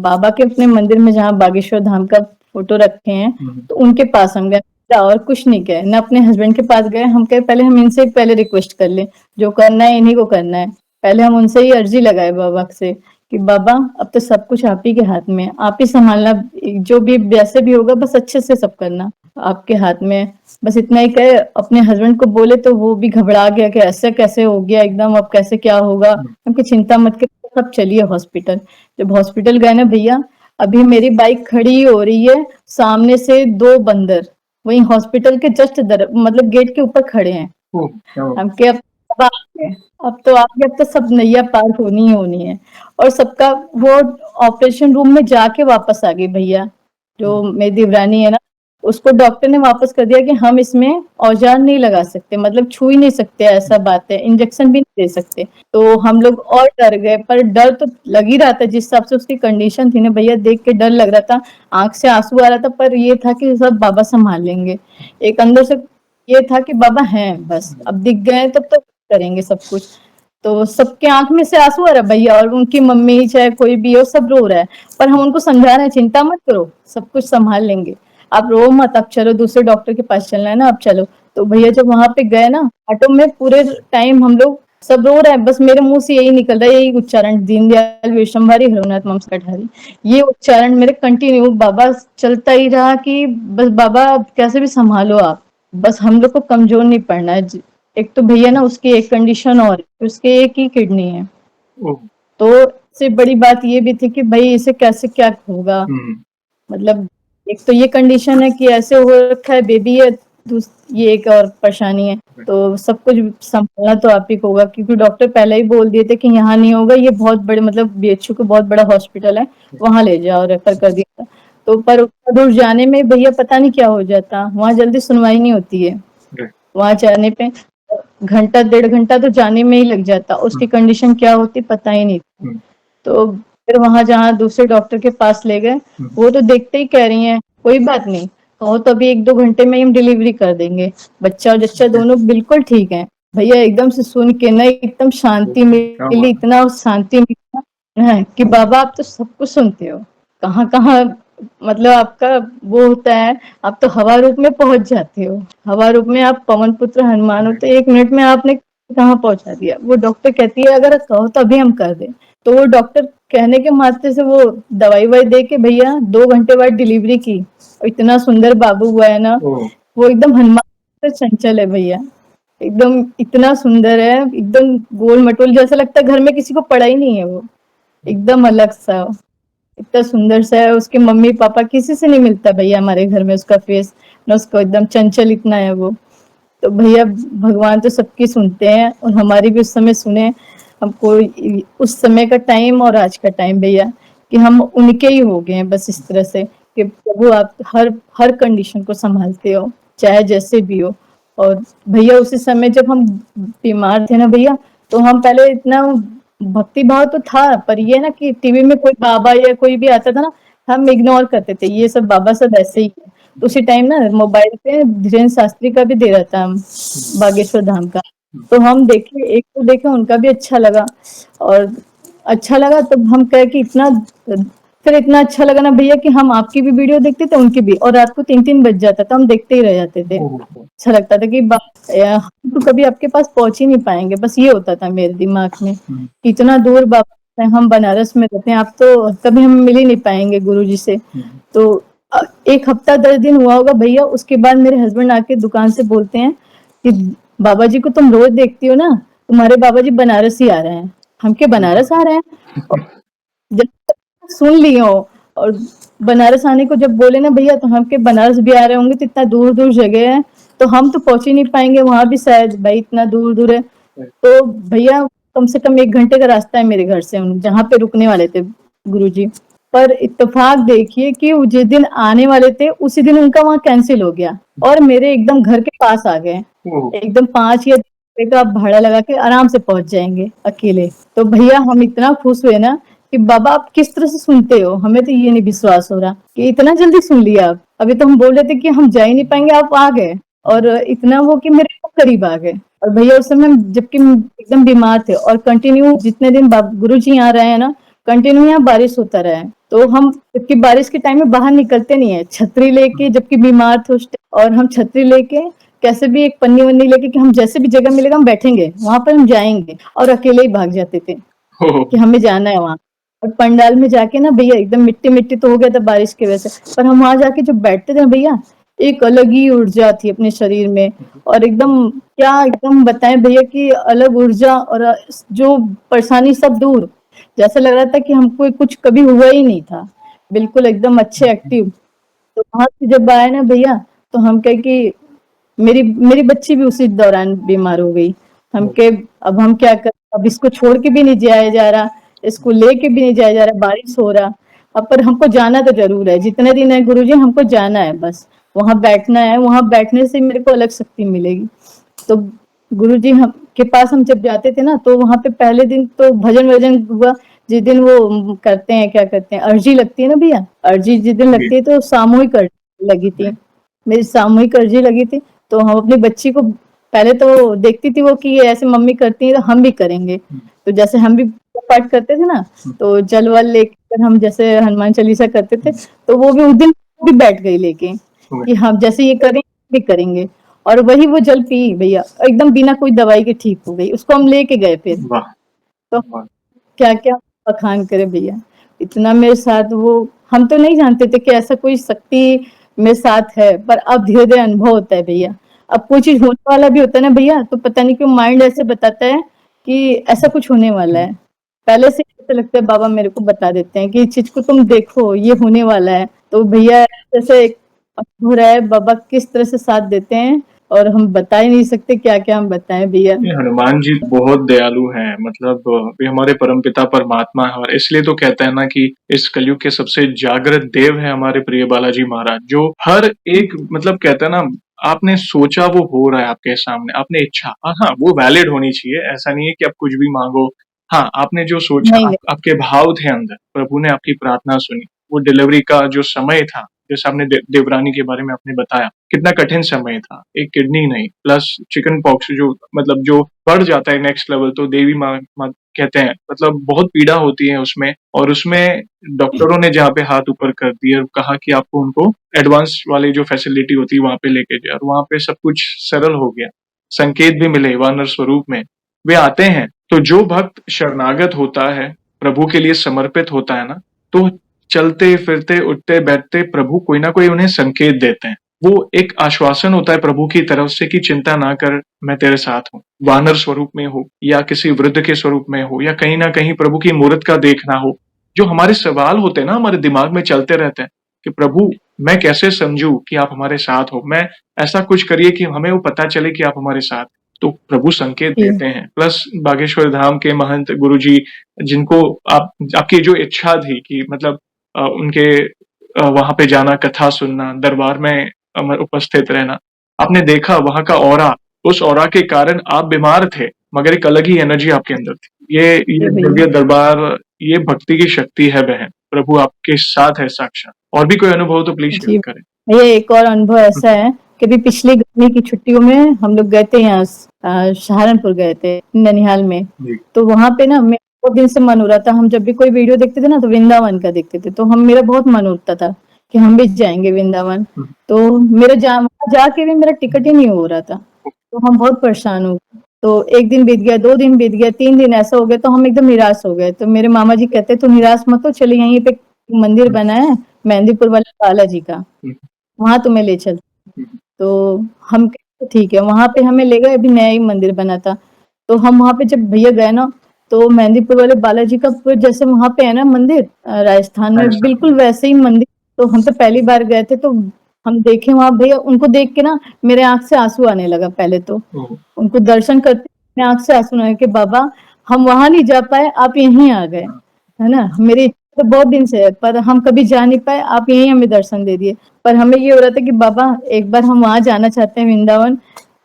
बाबा के अपने मंदिर में जहाँ बागेश्वर धाम का फ़ोटो रखे हैं, हुँ, तो उनके पास हम गए और कुछ नहीं कहे, ना अपने हस्बैंड के पास गए, हम कहे पहले हम इनसे पहले रिक्वेस्ट कर लें, जो करना है इन्हीं को करना है। पहले हम उनसे ही अर्ज़ी लगाए बाबा से कि बाबा अब तो सब कुछ आप ही के हाथ में है, आप ही सँभालना, जो भी जैसे भी होगा बस अच्छे से सब करना, आपके हाथ में है। बस इतना ही कहे, अपने हस्बैंड को बोले तो वो भी घबरा गया कि ऐसे कैसे हो गया एकदम, अब कैसे क्या होगा? हुँ, हम कहे चिंता मत करिए, सब चलिए हॉस्पिटल। जब हॉस्पिटल गए ना भैया, अभी मेरी बाइक खड़ी हो रही है, सामने से 2 बंदर वहीं हॉस्पिटल के जस्ट मतलब गेट के ऊपर खड़े हैं। ओह! क्या बात हम कहे अब आ गए, अब तो आ गए, अब तो सब नैया पार होनी ही होनी है। और सबका वो ऑपरेशन रूम में जाके वापस आ गई भैया, है। जो मेरी देवरानी है ना, उसको डॉक्टर ने वापस कर दिया कि हम इसमें औजार नहीं लगा सकते, मतलब छू ही नहीं सकते, ऐसा बात है, इंजेक्शन भी नहीं दे सकते। तो हम लोग और डर गए, पर डर तो लग ही रहा था जिस हिसाब से उसकी कंडीशन थी ना भैया, देख के डर लग रहा था, आँख से आँसू आ रहा था, पर ये था कि सब बाबा सँभाल लेंगे। एक अंदर से ये था कि बाबा हैं बस, अब दिख गए तब तो करेंगे सब कुछ। तो सबके आँख में से आँसू आ रहा है भैया और उनकी मम्मी चाहे कोई भी हो सब रो रहा है। पर हम उनको समझा रहे हैं चिंता मत करो, सब कुछ सँभाल लेंगे। आप रो मत, आप चलो दूसरे डॉक्टर के पास चलना है ना, आप चलो। तो भैया जब वहाँ पे गए ना, ऑटो में पूरे टाइम हम लोग सब रो रहे हैं, बस मेरे मुँह से यही निकल रहा है, यही उच्चारण, दीनदयाल विश्वम्भरी हरनाथ मम कठारी। ये उच्चारण मेरे कंटिन्यू बाबा चलता ही रहा कि बस बाबा कैसे भी सँभालो आप, बस हम लोग को कमज़ोर नहीं पड़ना है। एक तो भैया ना उसकी एक कंडीशन और है, उसके एक ही किडनी है। ओह! तो सबसे बड़ी बात ये भी थी कि भई इसे कैसे क्या होगा? हुँ। मतलब एक तो ये कंडीशन है कि ऐसे हो रखा है, बेबी है, ये एक और परेशानी है। तो सब कुछ सँभालना तो आप ही को होगा, क्योंकि डॉक्टर पहले ही बोल दिए थे कि यहाँ नहीं होगा, ये बहुत बड़े मतलब बीएचयू का बहुत बड़ा हॉस्पिटल है, वहाँ ले जाओ, रेफर कर दिया था। तो पर उतना दूर जाने में भैया पता नहीं क्या हो जाता, वहाँ जल्दी सुनवाई नहीं होती है। राइट। वहाँ जाने पे घंटा, डेढ़ घंटा तो जाने में ही लग जाता, उसकी कंडीशन क्या होती पता ही नहीं था। हुँ। तो फिर वहाँ जहाँ दूसरे डॉक्टर के पास ले गए, वो तो देखते ही कह रही हैं, कोई बात नहीं, कहो तो अभी 1-2 घंटे में ही हम डिलीवरी कर देंगे। बच्चा और जच्चा दोनों बिल्कुल ठीक हैं। भैया एकदम से सुन के ना एकदम शांति क्या मिली, बात है! इतना शांति मिला है कि बाबा आप तो सब कुछ सुनते हो। कहाँ-कहाँ मतलब आपका वो होता है, आप तो हवा रूप में पहुँच जाते हो। हवा रूप में आप पवन पुत्र हनुमान हो, तो 1 मिनट में आपने कहाँ पहुँचा दिया। वो डॉक्टर कहती है अगर कहो तो अभी हम कर दें। तो वो डॉक्टर कहने के मात्र से वो दवाई-ववाई दे के भैया 2 घंटे बाद डिलीवरी की। और इतना सुंदर बाबू हुआ है ना, ओह! वो एकदम हनुमान से चंचल है भैया। एकदम इतना सुंदर है, एकदम गोल-मटोल जैसा लगता है घर में किसी को पड़ा ही नहीं है वो। एकदम अलग-सा, इतना सुंदर सा है, उसके मम्मी-पापा किसी से नहीं मिलता भैया हमारे घर में उसका फेस, ना उसको एकदम चंचल इतना है वो। तो भैया भगवान तो सबकी सुनते हैं और हमारी भी उस समय सुने। हमको उस समय का टाइम और आज का टाइम भैया कि हम उनके ही हो गए हैं बस इस तरह से कि प्रभु आप हर हर कंडीशन को संभालते हो, चाहे जैसे भी हो। और भैया उसी समय जब हम बीमार थे ना भैया, तो हम पहले इतना भक्ति भाव तो था, पर ये ना कि टीवी में कोई बाबा या कोई भी आता था ना, हम इग्नोर करते थे, ये सब बाबा सब ऐसे ही है। तो उसी टाइम ना मोबाइल पे धीरेन्द्र शास्त्री का भी दे रहा था बागेश्वर धाम का, तो हम देखे, एक तो देखे उनका भी अच्छा लगा, और अच्छा लगा तब हम कहे कि इतना फिर इतना अच्छा लगा ना भैया कि हम आपकी भी वीडियो देखते थे, उनकी भी, और रात को 3-3 बज जाता था, हम देखते ही रह जाते थे। ओह! अच्छा लगता था कि हम तो कभी आपके पास पहुँच ही नहीं पाएँगे, बस ये होता था मेरे दिमाग में, हुँ। कि इतना दूर बाबा, हम बनारस में रहते हैं, आप तो कभी हम मिल ही नहीं पाएँगे गुरुजी से। हुँ। तो 1 हफ्ता 10 दिन हुआ होगा भैया, उसके बाद मेरे हस्बैंड आके दुकान से बोलते हैं कि बाबा जी को तुम रोज देखती हो ना, तुम्हारे बाबा जी बनारस ही आ रहे हैं। हम क्या बनारस आ रहे हैं? और जब तक सुन लिए हो और बनारस आने को जब बोले ना भैया, तो हम के बनारस भी आ रहे होंगे तो इतना दूर-दूर जगह है, तो हम तो पहुँच ही नहीं पाएँगे वहाँ भी शायद, भाई इतना दूर-दूर है। तो भैया कम से कम 1 घंटे का रास्ता है मेरे घर से, जहाँ पे रुकने वाले थे गुरुजी। पर इत्तेफाक देखिए कि जिस दिन आने वाले थे, उसी दिन उनका वहाँ कैंसल हो गया और मेरे एकदम घर के पास आ गए। ओह! एकदम 5 या 10 रुपए का भाड़ा लगा के आराम से पहुँच जाएँगे अकेले। तो भैया हम इतना खुश हुए ना कि बाबा आप किस तरह से सुनते हो? हमें तो ये नहीं विश्वास हो रहा कि इतना जल्दी सुन लिया आप। अभी तो हम बोल रहे थे कि हम जा ही नहीं पाएँगे, आप आ गए, और इतना वो कि मेरे बहुत करीब आ गए। और भैया उस समय जबकि एकदम बीमार थे और कंटिन्यू जितने दिन गुरुजी यहाँ रहे हैं ना, कंटिन्यू यहाँ बारिश होता रहा है। तो हम जबकि बारिश के टाइम में बाहर निकलते नहीं है, छतरी लेके, जबकि बीमार थे उस टाइम, और हम छतरी लेके कैसे भी एक पन्नी-वन्नी लेके कि हम जैसे भी जगह मिलेगा हम बैठेंगे, वहाँ पर हम जाएँगे, और अकेले ही भाग जाते थे ओह! कि हमें जाना है वहाँ। और पंडाल में जाके ना भैया एकदम मिट्टी-मिट्टी तो हो गया था बारिश की वजह से, पर हम वहाँ जाके जब बैठते थे ना भैया, एक अलग ही ऊर्जा थी अपने शरीर में, और एकदम क्या एकदम बताएँ भैया कि अलग ऊर्जा, और जो परेशानी सब दूर। जैसा लग रहा था कि हमको कुछ कभी हुआ ही नहीं था। बिल्कुल एकदम अच्छे एक्टिव। तो वहाँ से जब आए ना भैया, तो हम कहे कि मेरी मेरी बच्ची भी उसी दौरान बीमार हो गई। हम के अब हम क्या करें? अब इसको छोड़ के भी नहीं जाया जा रहा, इसको लेके भी नहीं जाया जा रहा, बारिश हो रहा। अब पर हमको जाना तो ज़रूर है, जितने दिन है गुरुजी हमको जाना है बस। वहाँ बैठना है, वहाँ बैठने से मेरे को अलग शक्ति मिलेगी। तो गुरुजी हम के पास हम जब जाते थे ना, तो वहाँ पे पहले दिन तो भजन-वजन हुआ, जिस दिन वो करते हैं, क्या करते हैं, अर्जी लगती है ना भैया, अर्जी जिस दिन जी। लगती है तो सामूहिक अर्जी लगी थी। मेरी सामूहिक अर्जी लगी थी, तो हम अपनी बच्ची को पहले तो देखती थी वो कि ये ऐसे मम्मी करती हैं तो हम भी करेंगे। तो जैसे हम भी पूजा पाठ करते थे ना, तो जल-वल लेकर हम जैसे हनुमान चालीसा करते थे, तो वो भी उस दिन भी बैठ गई लेके। कि हम जैसे ये करें भी करेंगे और वही वो जल पी भैया एकदम बिना कोई दवाई के ठीक हो गई। उसको हम लेके गए फिर। वाह! तो वाह! क्या-क्या बखान करे भैया। इतना मेरे साथ वो हम तो नहीं जानते थे कि ऐसा कोई शक्ति मेरे साथ है, पर अब धीरे-धीरे अनुभव होता है भैया। अब कोई चीज़ होने वाला भी होता है ना भैया, तो पता नहीं क्यों माइंड ऐसे बताता है कि ऐसा कुछ होने वाला है। पहले से ऐसा लगता है बाबा मेरे को बता देते हैं कि इस चीज़ को तुम देखो, ये होने वाला है। तो भैया जैसे एक हो रहा है, बाबा किस तरह से साथ देते हैं और हम बता ही नहीं सकते क्या-क्या हम बताएँ भैया। ये हनुमान जी बहुत दयालु हैं, मतलब ये हमारे परमपिता परमात्मा है और इसलिए तो कहते हैं ना कि इस कलयुग के सबसे जागृत देव हैं हमारे प्रिय बालाजी महाराज, जो हर एक मतलब कहते हैं ना, आपने सोचा वो हो रहा है आपके सामने, आपने इच्छा हाँ, वो वैलिड होनी चाहिए, ऐसा नहीं है कि आप कुछ भी माँगो। हाँ, आपने जो सोचा नहीं, नहीं। आपके भाव थे अंदर, प्रभु ने आपकी प्रार्थना सुनी। वो डिलीवरी का जो समय था, जैसे आपने देवरानी के बारे में आपने बताया, कितना कठिन समय था। एक किडनी नहीं, प्लस चिकन पॉक्स जो मतलब जो बढ़ जाता है नेक्स्ट लेवल, तो देवी माँ कहते हैं, मतलब बहुत पीड़ा होती है उसमें और उसमें डॉक्टरों ने जहाँ पे हाथ ऊपर कर दिए और कहा कि आपको उनको एडवांस वाली जो फैसिलिटी होती है वहाँ पे लेके जाए और वहाँ पे सब कुछ सरल हो गया। संकेत भी मिले वानर स्वरूप में। वे आते हैं, तो जो भक्त शरणागत होता है, प्रभु के लिए समर्पित होता है ना, तो चलते-फिरते, उठते-बैठते प्रभु कोई ना कोई उन्हें संकेत देते हैं। वो एक आश्वासन होता है प्रभु की तरफ से कि चिंता ना कर, मैं तेरे साथ हूँ। वानर स्वरूप में हो या किसी वृद्ध के स्वरूप में हो या कहीं न कहीं प्रभु की मूरत का देखना हो। जो हमारे सवाल होते हैं ना, हमारे दिमाग में चलते रहते हैं कि प्रभु मैं कैसे समझूँ कि आप हमारे साथ हो? मैं ऐसा कुछ करिए कि हमें वो पता चले कि आप हमारे साथ। तो प्रभु संकेत जी, देते हैं। प्लस बागेश्वर धाम के महंत गुरुजी जिनको आप आपकी जो इच्छा थी कि मतलब उनके वहाँ पे जाना, कथा सुनना, दरबार में उपस्थित रहना। आपने देखा वहाँ का ऑरा, उस ऑरा के कारण आप बीमार थे, मगर एक अलग ही एनर्जी आपके अंदर थी। ये जी भैया। दिव्य दरबार, ये भक्ति की शक्ति है बहन। प्रभु आपके साथ है साक्षात। और भी कोई अनुभव हो तो प्लीज़ शेयर जी, करें। भैया एक और अनुभव हुँ, ऐसा है कि अभी पिछली गर्मी की छुट्टियों में हम लोग गए थे यहाँ सहारनपुर गए थे, ननिहाल में। जी। तो वहाँ पे ना मेरा बहुत दिन से मन हो रहा था, हम जब भी कोई वीडियो देखते थे ना तो वृंदावन का देखते थे, तो हम मेरा बहुत मन उठता था कि हम भी जाएँगे वृंदावन। हुँ, तो मेरा वहाँ जाके भी मेरा टिकट ही नहीं हो रहा था, तो हम बहुत परेशान हो गए। तो 1 दिन बीत गया, 2 दिन बीत गया, 3 दिन ऐसा हो गया तो हम एकदम निराश हो गए। तो मेरे मामा जी कहते, "तू निराश मत हो, चल यहीं पे मंदिर हुँ, बना है मेहंदीपुर वाले बालाजी का, हुँ, वहाँ तुम्हें ले चलते हैं।" हुँ, तो हम कहे ठीक है, वहाँ पे हमें ले गए, अभी नया ही मंदिर बना था। तो हम वहाँ पे जब भैया गए ना, तो मेहंदीपुर वाले बालाजी का फिर जैसे वहाँ पे है ना मंदिर राजस्थान में राजस्थान बिल्कुल वैसे ही मंदिर। तो हम तो पहली बार गए थे, तो हम देखे वहाँ भैया उनको देख के ना मेरे आँख से आँसू आने लगा पहले तो। ओह! उनको दर्शन करते मेरे आँख से आँसू आने लगे कि बाबा हम वहाँ नहीं जा पाए, आप यहीं आ गए, हाँ, है ना? मेरी इच्छा तो बहुत दिन से है, पर हम कभी जा नहीं पाए, आप यहीं हमें दर्शन दे दिए। पर हमें ये हो रहा था कि बाबा एक बार हम वहाँ जाना चाहते हैं वृंदावन,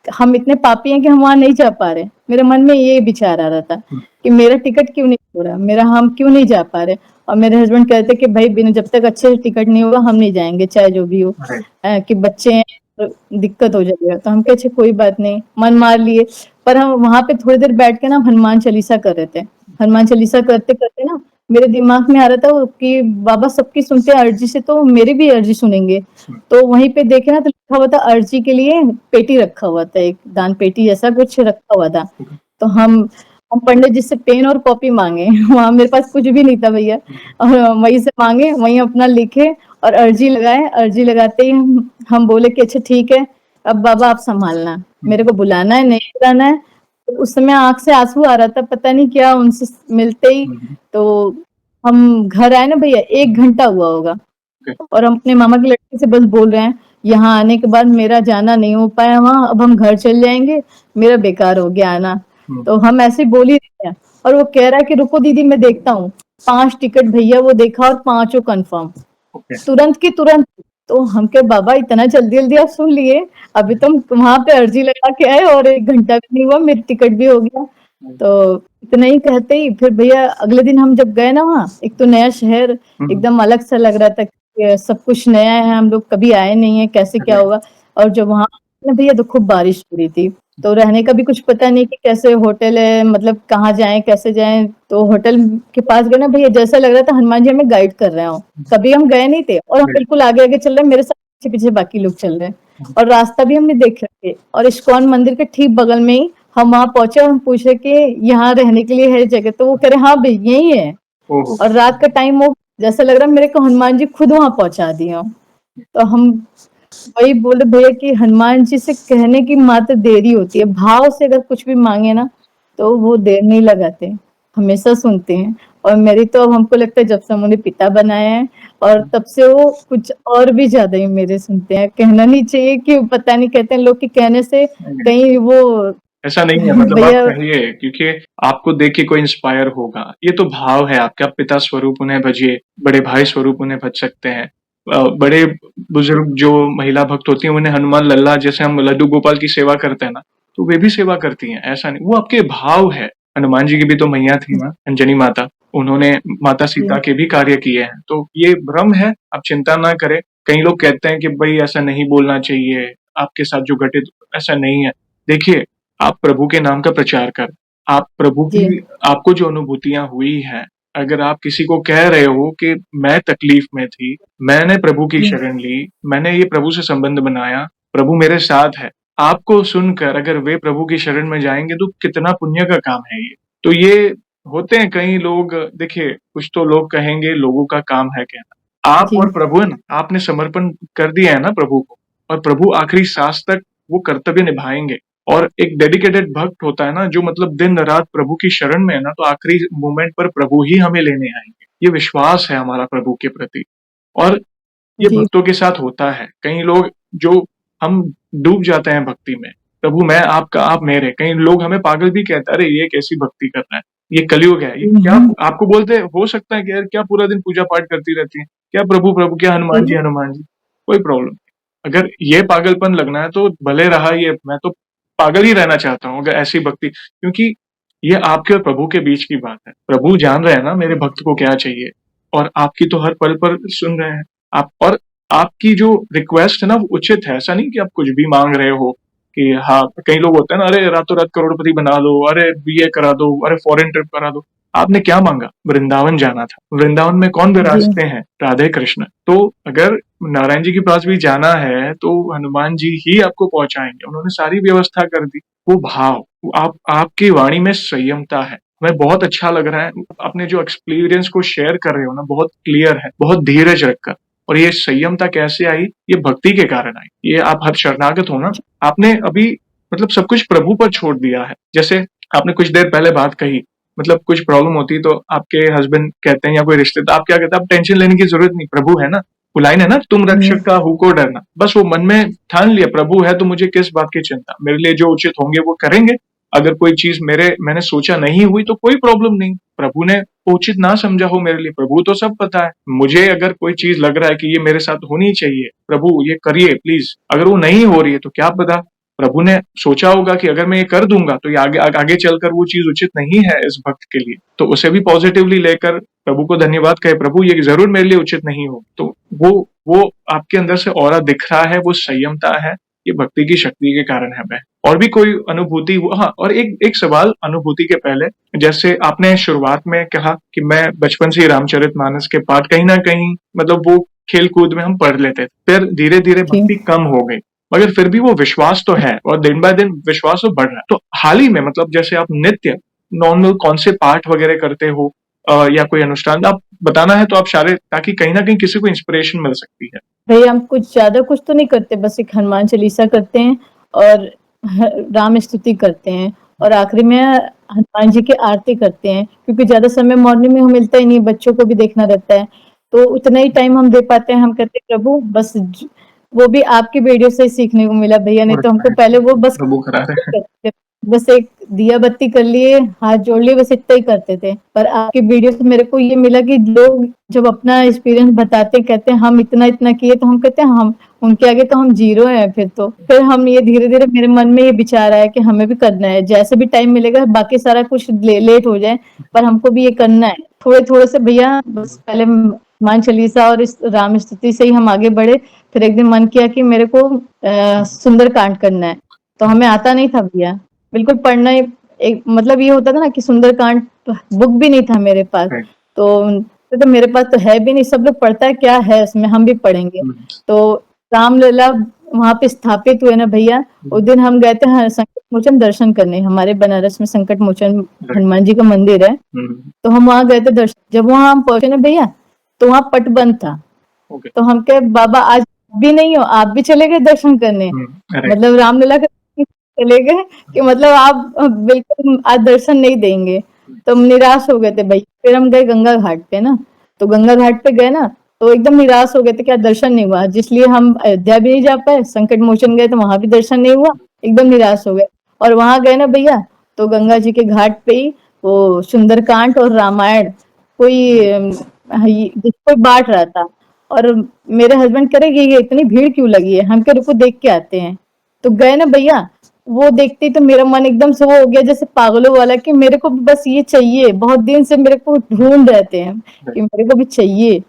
हम इतने पापी हैं कि हम वहाँ नहीं जा पा रहे। मेरे मन में ये विचार आ रहा था हुँ, कि मेरा टिकट क्यों नहीं हो रहा, मेरा हम क्यों नहीं जा पा रहे? और मेरे हस्बैंड कहते कि भाई बिना जब तक अच्छे से टिकट नहीं होगा हम नहीं जाएँगे, चाहे जो भी हो। अरे! कि बच्चे हैं तो दिक्कत हो जाएगा। तो हम कहे अच्छा कोई बात नहीं, मन मार लिए। पर हम वहाँ पे थोड़ी देर बैठ के ना हनुमान चालीसा कर रहे थे। हनुमान चालीसा करते-करते ना मेरे दिमाग में आ रहा था वो कि बाबा सबकी सुनते हैं अर्जी से तो मेरी भी अर्जी सुनेंगे। हुँ, तो वहीं पे देखे ना तो लिखा हुआ था अर्जी के लिए पेटी रखा हुआ था, एक दान पेटी जैसा कुछ रखा हुआ था। हुँ, तो हम पंडित जी से पेन और कॉपी माँगे। वहाँ मेरे पास कुछ भी नहीं था भैया और वहीं से माँगे, वहीं अपना लिखे और अर्जी लगाए। अर्जी लगाते ही हम बोले कि अच्छा ठीक है, अब बाबा आप सँभालना, हुँ, मेरे को बुलाना है, नहीं बुलाना है। तो उस समय आँख से आँसू आ रहा था, पता नहीं क्या उनसे मिलते ही। हुँ, हुँ, तो हम घर आए ना भैया 1 हुँ, घंटा हुआ होगा ओके, और हम अपने मामा की लड़की से बस बोल रहे हैं, यहाँ आने के बाद मेरा जाना नहीं हो पाया वहाँ, अब हम घर चले जाएँगे, मेरा बेकार हो गया आना। हुँ, तो हम ऐसे बोल ही रहे हैं और वो कह रहा है कि रुको दीदी मैं देखता हूँ। 5 टिकट भैया वो देखा और पाँचों कन्फर्म। ओके, तुरंत की तुरंत। तो हम कहे बाबा इतना जल्दी-जल्दी आप सुन लिए, अभी तो हम वहाँ पे अर्ज़ी लगा के आए और 1 घंटा भी नहीं हुआ, मेरी टिकट भी हो गया। हुँ, तो इतना ही कहते ही फिर भैया अगले दिन हम जब गए ना वहाँ, एक तो नया शहर, हुँ, एकदम अलग सा लग रहा था कि सब कुछ नया है, हम लोग कभी आए नहीं है, कैसे क्या अरे! होगा? और जब वहाँ ना भैया तो खूब बारिश हो रही थी, तो रहने का भी कुछ पता नहीं कि कैसे होटल है, मतलब कहाँ जाएँ, कैसे जाएँ? तो होटल के पास गए ना भैया जैसा लग रहा था हनुमान जी हमें गाइड कर रहे हों। कभी हम गए नहीं थे और हम ग्रेट, बिल्कुल आगे-आगे चल रहे हैं, मेरे साथ पीछे-पीछे बाकी लोग चल रहे हैं और रास्ता भी हमने देख रखे और इस्कॉन मंदिर के ठीक बगल में ही हम वहाँ पहुँचे और हम पूछ रहे कि यहाँ रहने के लिए है जगह? तो वो कह रहे हाँ भई यहीं है ओह! और रात का टाइम हो जैसा लग रहा है मेरे को हनुमान जी खुद वहाँ पहुँचा दिए हों। तो हम वही बोले भैया कि हनुमान जी से कहने की मात्र देरी होती है, भाव से अगर कुछ भी माँगे ना, तो वो देर नहीं लगाते, हमेशा सुनते हैं और मेरी तो अब हमको लगता है जब से हम उन्हें पिता बनाया है और तब से वो कुछ और भी ज़्यादा ही मेरे सुनते हैं। कहना नहीं चाहिए कि पता नहीं कहते हैं लोग कि कहने से नहीं, कहीं वो ऐसा नहीं है मतलब आप भैया कहिए क्योंकि आपको देख के कोई इंस्पायर होगा। ये तो भाव है आपके, आप पिता स्वरूप उन्हें भजिए, बड़े भाई स्वरूप उन्हें भज सकते हैं। बड़े बुजुर्ग जो महिला भक्त होती हैं उन्हें हनुमान लल्ला जैसे हम लड्डू गोपाल की सेवा करते हैं ना, तो वे भी सेवा करती हैं, ऐसा नहीं। वो आपके भाव है। हनुमान जी की भी तो मैया थी ना, अंजनी माता, उन्होंने माता सीता जी, के भी कार्य किए हैं। तो ये भ्रम है, आप चिंता ना करें। कई लोग कहते हैं कि भई ऐसा नहीं बोलना चाहिए, आपके साथ जो घटित ऐसा नहीं है। देखिए, आप प्रभु के नाम का प्रचार करें। आप प्रभु जी, की आपको जो अनुभूतियाँ हुई हैं, अगर आप किसी को कह रहे हो कि मैं तकलीफ में थी, मैंने प्रभु की जी, शरण ली, मैंने ये प्रभु से संबंध बनाया, प्रभु मेरे साथ है। आपको सुनकर अगर वे प्रभु की शरण में जाएँगे तो कितना पुण्य का काम है ये। तो ये होते हैं कई लोग देखिए, कुछ तो लोग कहेंगे लोगों का काम है कहना। आप जी, और प्रभु है ना, आपने समर्पण कर दिया है ना प्रभु को और प्रभु आखिरी साँस तक वो कर्तव्य निभाएँगे। और एक डेडिकेटेड भक्त होता है ना, जो मतलब दिन-रात प्रभु की शरण में है ना, तो आखिरी मोमेंट पर प्रभु ही हमें लेने आएँगे। ये विश्वास है हमारा प्रभु के प्रति और ये जी, भक्तों के साथ होता है। कई लोग जो हम डूब जाते हैं भक्ति में, प्रभु मैं आपका, आप मेरे। कई लोग हमें पागल भी कहते हैं, अरे ये कैसी भक्ति कर रहा है? ये कलयुग है। ये क्या जी, आपको बोलते हैं हो सकता है कि यार क्या पूरा दिन पूजा-पाठ करती रहती हैं? क्या प्रभु, प्रभु, क्या हनुमान जी, जी, हनुमान जी? कोई प्रॉब्लम नहीं। अगर ये पागलपन लगना है तो भले रहा ये मैं तो पागल ही रहना चाहता हूँ अगर ऐसी भक्ति क्योंकि ये आपके और प्रभु के बीच की बात है। प्रभु जान रहे हैं ना मेरे भक्त को क्या चाहिए और आपकी तो हर पल पर सुन रहे हैं। आप और आपकी जो रिक्वेस्ट है ना वो उचित है। ऐसा नहीं कि आप कुछ भी माँग रहे हो कि हाँ, कई लोग होते हैं ना अरे रातों-रात करोड़पति बना दो, अरे ये करा दो, अरे फॉरेन ट्रिप करा दो। आपने क्या माँगा? वृंदावन जाना था। वृंदावन में कौन जी, विराजते हैं? राधे कृष्ण। तो अगर नारायण जी के पास भी जाना है तो हनुमान जी ही आपको पहुँचाएँगे। उन्होंने सारी व्यवस्था कर दी। वो भाव, वो आपकी वाणी में संयमता है। हमें बहुत अच्छा लग रहा है। अपने जो एक्सपीरियंस को शेयर कर रहे हो ना बहुत क्लियर है, बहुत धीरज रखकर। और ये संयमता कैसे आई? ये भक्ति के कारण आई। ये आप हर शरणागत हो ना, आपने अभी मतलब सब कुछ प्रभु पर छोड़ दिया है। जैसे आपने कुछ देर पहले बात कही, मतलब कुछ प्रॉब्लम होती है तो आपके हस्बैंड कहते हैं या कोई रिश्तेदार आप क्या कहते हैं, आप टेंशन लेने की ज़रूरत नहीं, प्रभु है ना। वो लाइन है ना, तुम जी, रक्षक का हूको डरना। बस वो मन में ठान लिया प्रभु है तो मुझे किस बात की चिंता। मेरे लिए जो उचित होंगे वो करेंगे। अगर कोई चीज़ मैंने सोचा नहीं हुई तो कोई प्रॉब्लम नहीं। प्रभु ने उचित ना समझा हो मेरे लिए, प्रभु तो सब पता है। मुझे अगर कोई चीज़ लग रहा है कि ये मेरे साथ होनी चाहिए, प्रभु ये करिए प्लीज़। अगर वो नहीं हो रही है तो क्या पता प्रभु ने सोचा होगा कि अगर मैं ये कर दूँगा तो ये आगे चलकर वो चीज़ उचित नहीं है इस भक्त के लिए। तो उसे भी पॉज़िटिवली लेकर प्रभु को धन्यवाद कहें, प्रभु ये ज़रूर मेरे लिए उचित नहीं हो। तो वो आपके अंदर से ऑरा दिख रहा है, वो संयमता है, ये भक्ति की शक्ति के कारण है वह। और भी कोई अनुभूति हाँ, और एक एक सवाल अनुभूति के पहले, जैसे आपने शुरुआत में कहा कि मैं बचपन से ही रामचरितमानस के पाठ कहीं न कहीं मतलब वो खेल-कूद में हम पढ़ लेते थे। फिर धीरे-धीरे जी। भक्ति कम हो गई, मगर फिर भी वो विश्वास तो है और दिन बाय दिन विश्वास तो बढ़ रहा है। तो हाल ही में मतलब जैसे आप नित्य नॉर्मल कौन से पाठ वगैरह करते हो या कोई अनुष्ठान आप बताना है तो आप सारे ताकि कहीं न कहीं किसी को इंस्पिरेशन मिल सकती है। भैया हम कुछ ज़्यादा कुछ तो नहीं करते, बस एक हनुमान चालीसा करते हैं और ह राम स्तुति करते हैं और आखिरी में हनुमान जी की आरती करते हैं, क्योंकि ज़्यादा समय मॉर्निंग में हमें मिलता ही नहीं है, बच्चों को भी देखना रहता है। तो उतना ही टाइम हम दे पाते हैं, हम कहते हैं प्रभु बस वो भी आपकी वीडियो से ही सीखने को मिला भैया, नहीं और तो हमको क्या है, पहले वो बस प्रभु करा रहे हैं। करते थे। बस एक दिया बत्ती कर लिए, हाथ जोड़ लिए, बस इतना ही करते थे। पर आपकी वीडियो से मेरे को ये मिला कि लोग जब अपना एक्सपीरियंस बताते हैं, कहते हैं हम इतना-इतना किए, तो हम कहते हैं हम उनके आगे तो हम ज़ीरो हैं फिर तो। फिर हम ये धीरे-धीरे मेरे मन में ये विचार आया कि हमें भी करना है। जैसे भी टाइम मिलेगा बाकी सारा कुछ लेट हो जाए, पर हमको भी ये करना है। थोड़े-थोड़े से भैया बस पहले हनुमान चालीसा और इस राम स्तुति से ही हम आगे बढ़े। फिर एक दिन मन किया कि मेरे को सुंदरकांड करना है, तो हमें आता नहीं था भैया। बिल्कुल पढ़ना ही एक मतलब ये होता था ना कि सुंदरकांड बुक भी नहीं था मेरे पास। राइट। तो मेरे पास तो है भी नहीं, सब लोग पढ़ता है क्या है इसमें, हम भी पढ़ेंगे। हुँ, तो रामलला वहाँ पे स्थापित हुए ना भैया, उस दिन हम गए थे संकट मोचन दर्शन करने। हमारे बनारस में संकट मोचन राइट। हनुमान जी का मंदिर है, तो हम वहाँ गए थे दर्शन। जब वहाँ हम पहुंचे ना भैया, तो वहाँ पट बंद था। ओके। तो हम कहे बाबा आज भी नहीं हो, आप भी चले गए दर्शन करने, राइट। मतलब रामलला का चले गए कि मतलब आप बिल्कुल आज दर्शन नहीं देंगे। तो हम निराश हो गए थे भाई। फिर हम गए गंगा घाट पे ना, तो गंगा घाट पे गए ना, तो एकदम निराश हो गए थे, क्या दर्शन नहीं हुआ, जिसलिए हम अयोध्या भी नहीं जा पाए। संकट मोचन गए तो वहां भी दर्शन नहीं हुआ, एकदम निराश हो गए। और वहां गए ना भैया, तो गंगा जी के घाट पे ही वो सुंदरकांड और रामायण कोई कोई बांट रहा था। और मेरे हस्बैंड कह रहे ये इतनी भीड़ क्यों लगी है, हम कह रुको देख के आते हैं। तो गए ना भैया, वो देखते ही तो मेरा मन एकदम से वो हो गया जैसे पागलों वाला, कि मेरे को बस ये चाहिए। बहुत दिन से मेरे को ढूंढ रहते हैं कि मेरे को भी चाहिए।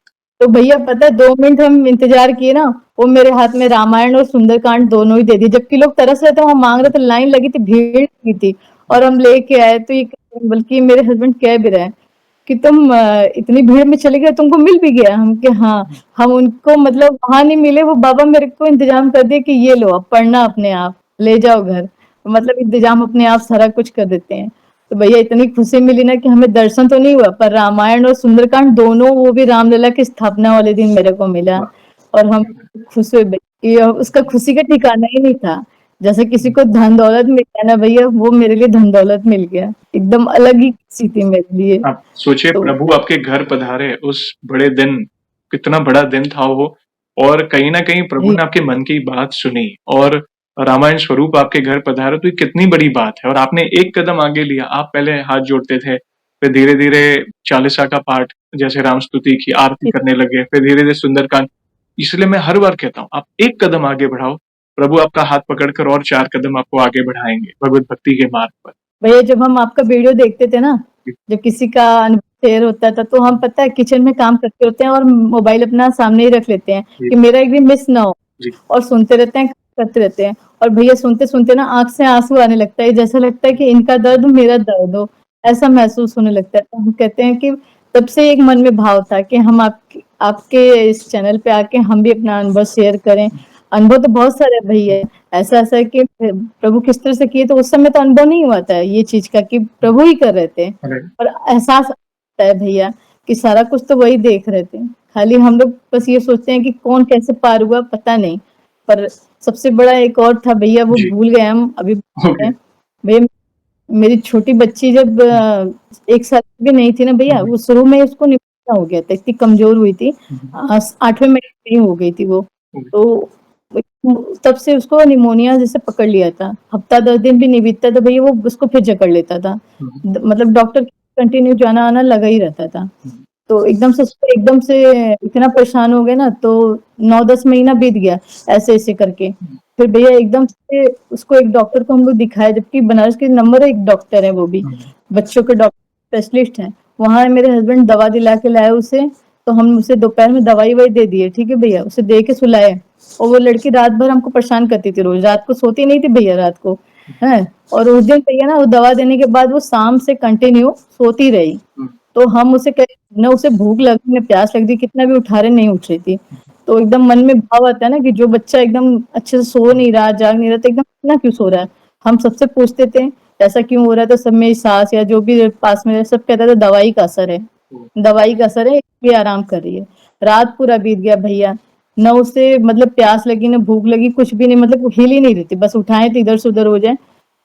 तो भैया पता है 2 मिनट हम इंतजार किए ना, वो मेरे हाथ में रामायण और सुंदरकांड दोनों ही दे दिए। जबकि लोग तरस रहे थे, वहां मांग रहे थे, लाइन लगी थी, भीड़ लगी थी, और हम लेके आए। तो ये बल्कि मेरे हस्बैंड कह भी रहे हैं कि तुम इतनी भीड़ में चले गए, तुमको मिल भी गया। हम कि हाँ, हम उनको मतलब वहां नहीं मिले, वो बाबा मेरे को इंतजाम कर दिए कि ये लो अब पढ़ना, अपने आप ले जाओ घर। मतलब इंतजाम अपने आप सारा कुछ कर देते हैं। तो भैया इतनी खुशी मिली ना कि हमें दर्शन तो नहीं हुआ, पर रामायण और सुंदरकांड दोनों, वो भी रामलला की स्थापना वाले दिन मेरे को मिला। और हम खुश हुए भैया, ये उसका खुशी का ठिकाना ही नहीं था। जैसे किसी को धन दौलत मिल गया ना भैया, वो मेरे लिए धन दौलत मिल गया, एकदम अलग ही खुशी थी मेरे लिए। आप सोचिए तो प्रभु आपके घर पधारे उस बड़े दिन, कितना बड़ा दिन था वो। और कहीं न कहीं प्रभु जी, ने आपके मन की बात सुनी और रामायण स्वरूप आपके घर पधारे, तो ये कितनी बड़ी बात है। और आपने एक कदम आगे लिया। आप पहले हाथ जोड़ते थे, फिर धीरे-धीरे चालीसा का पाठ जैसे राम स्तुति की आरती जी, करने लगे, फिर धीरे-धीरे सुंदरकांड। इसलिए मैं हर बार कहता हूँ, आप एक कदम आगे बढ़ाओ, प्रभु आपका हाथ पकड़कर और 4 कदम आपको आगे बढ़ाएँगे भगवत भक्ति के मार्ग पर। भैया जब हम आपका वीडियो देखते थे ना, जी, जब किसी का अनुभव शेयर होता था, तो हम पता है किचन में काम करते होते हैं और मोबाइल अपना सामने ही रख लेते हैं जी, कि मेरा एक भी मिस ना हो, जी, और सुनते रहते हैं, करते रहते हैं। और भैया सुनते-सुनते ना आँख से आँसू आने लगता है, जैसा लगता है कि इनका दर्द मेरा दर्द हो, ऐसा महसूस होने लगता है। तो हम कहते हैं कि तब से एक मन में भाव था कि हम आपके इस चैनल पे आके हम भी अपना अनुभव शेयर करें। अनुभव तो बहुत सारे हैं भैया, ऐसा-ऐसा है कि प्रभु किस तरह से किए, तो उस समय तो अनुभव नहीं हुआ था ये चीज़ का कि प्रभु ही कर रहे थे। राइट, और एहसास आता है भैया कि सारा कुछ तो वही देख रहे थे। खाली हम लोग बस ये सोचते हैं कि कौन कैसे पार हुआ पता नहीं। पर सबसे बड़ा एक और था भैया, वो जी, भूल गए हम अभी ओके। भैया। मेरी छोटी बच्ची जब 1 साल की भी नहीं थी ना भैया, वो शुरू में उसको निमोनिया हो गया था, इतनी कमज़ोर हुई थी। 8वें महीने में हो गई थी वो। ओके, तो तब से उसको निमोनिया जैसे पकड़ लिया था। हफ्ता 10 दिन भी नहीं बीतता था भैया, वो उसको फिर जकड़ लेता था। मतलब डॉक्टर कंटिन्यू जाना-आना लगा ही रहता था। तो एकदम से इतना परेशान हो गए ना, तो 9-10 महीना बीत गया ऐसे-ऐसे करके। फिर भैया एकदम से उसको एक डॉक्टर को हम लोग दिखाए, जबकि बनारस के नंबर 1 डॉक्टर है वो भी, बच्चों के डॉक्टर स्पेशलिस्ट हैं। वहाँ मेरे हस्बैंड दवा दिला के लाए उसे, तो हम उसे दोपहर में दवाई-ववाई दे दिए, ठीक है भैया? उसे दे के सुलाए। और वो लड़की रात भर हमको परेशान करती थी रोज़, रात को सोती नहीं थी भैया रात को, हैं? और उस दिन भैया ना वो दवा देने के बाद वो शाम से कंटिन्यू सोती रही। तो हम उसे कहे ना, उसे भूख लगी ना प्यास लग रही, कितना भी उठा रहे नहीं उठ रही थी। तो एकदम मन में भाव आता है ना कि जो बच्चा एकदम अच्छे से सो नहीं रहा, जाग नहीं रहा, तो एकदम इतना क्यों सो रहा है? हम सबसे पूछते थे ऐसा क्यों हो रहा है, तो सब मेरी सास या जो भी पास में सब कहता था दवाई का असर है, दवाई का असर है, इसलिए आराम कर रही है। रात पूरा बीत गया भैया, ना उसे मतलब प्यास लगी, ना भूख लगी, कुछ भी नहीं, मतलब वो हिल ही नहीं रही थी, बस उठाएँ तो इधर से उधर हो जाए।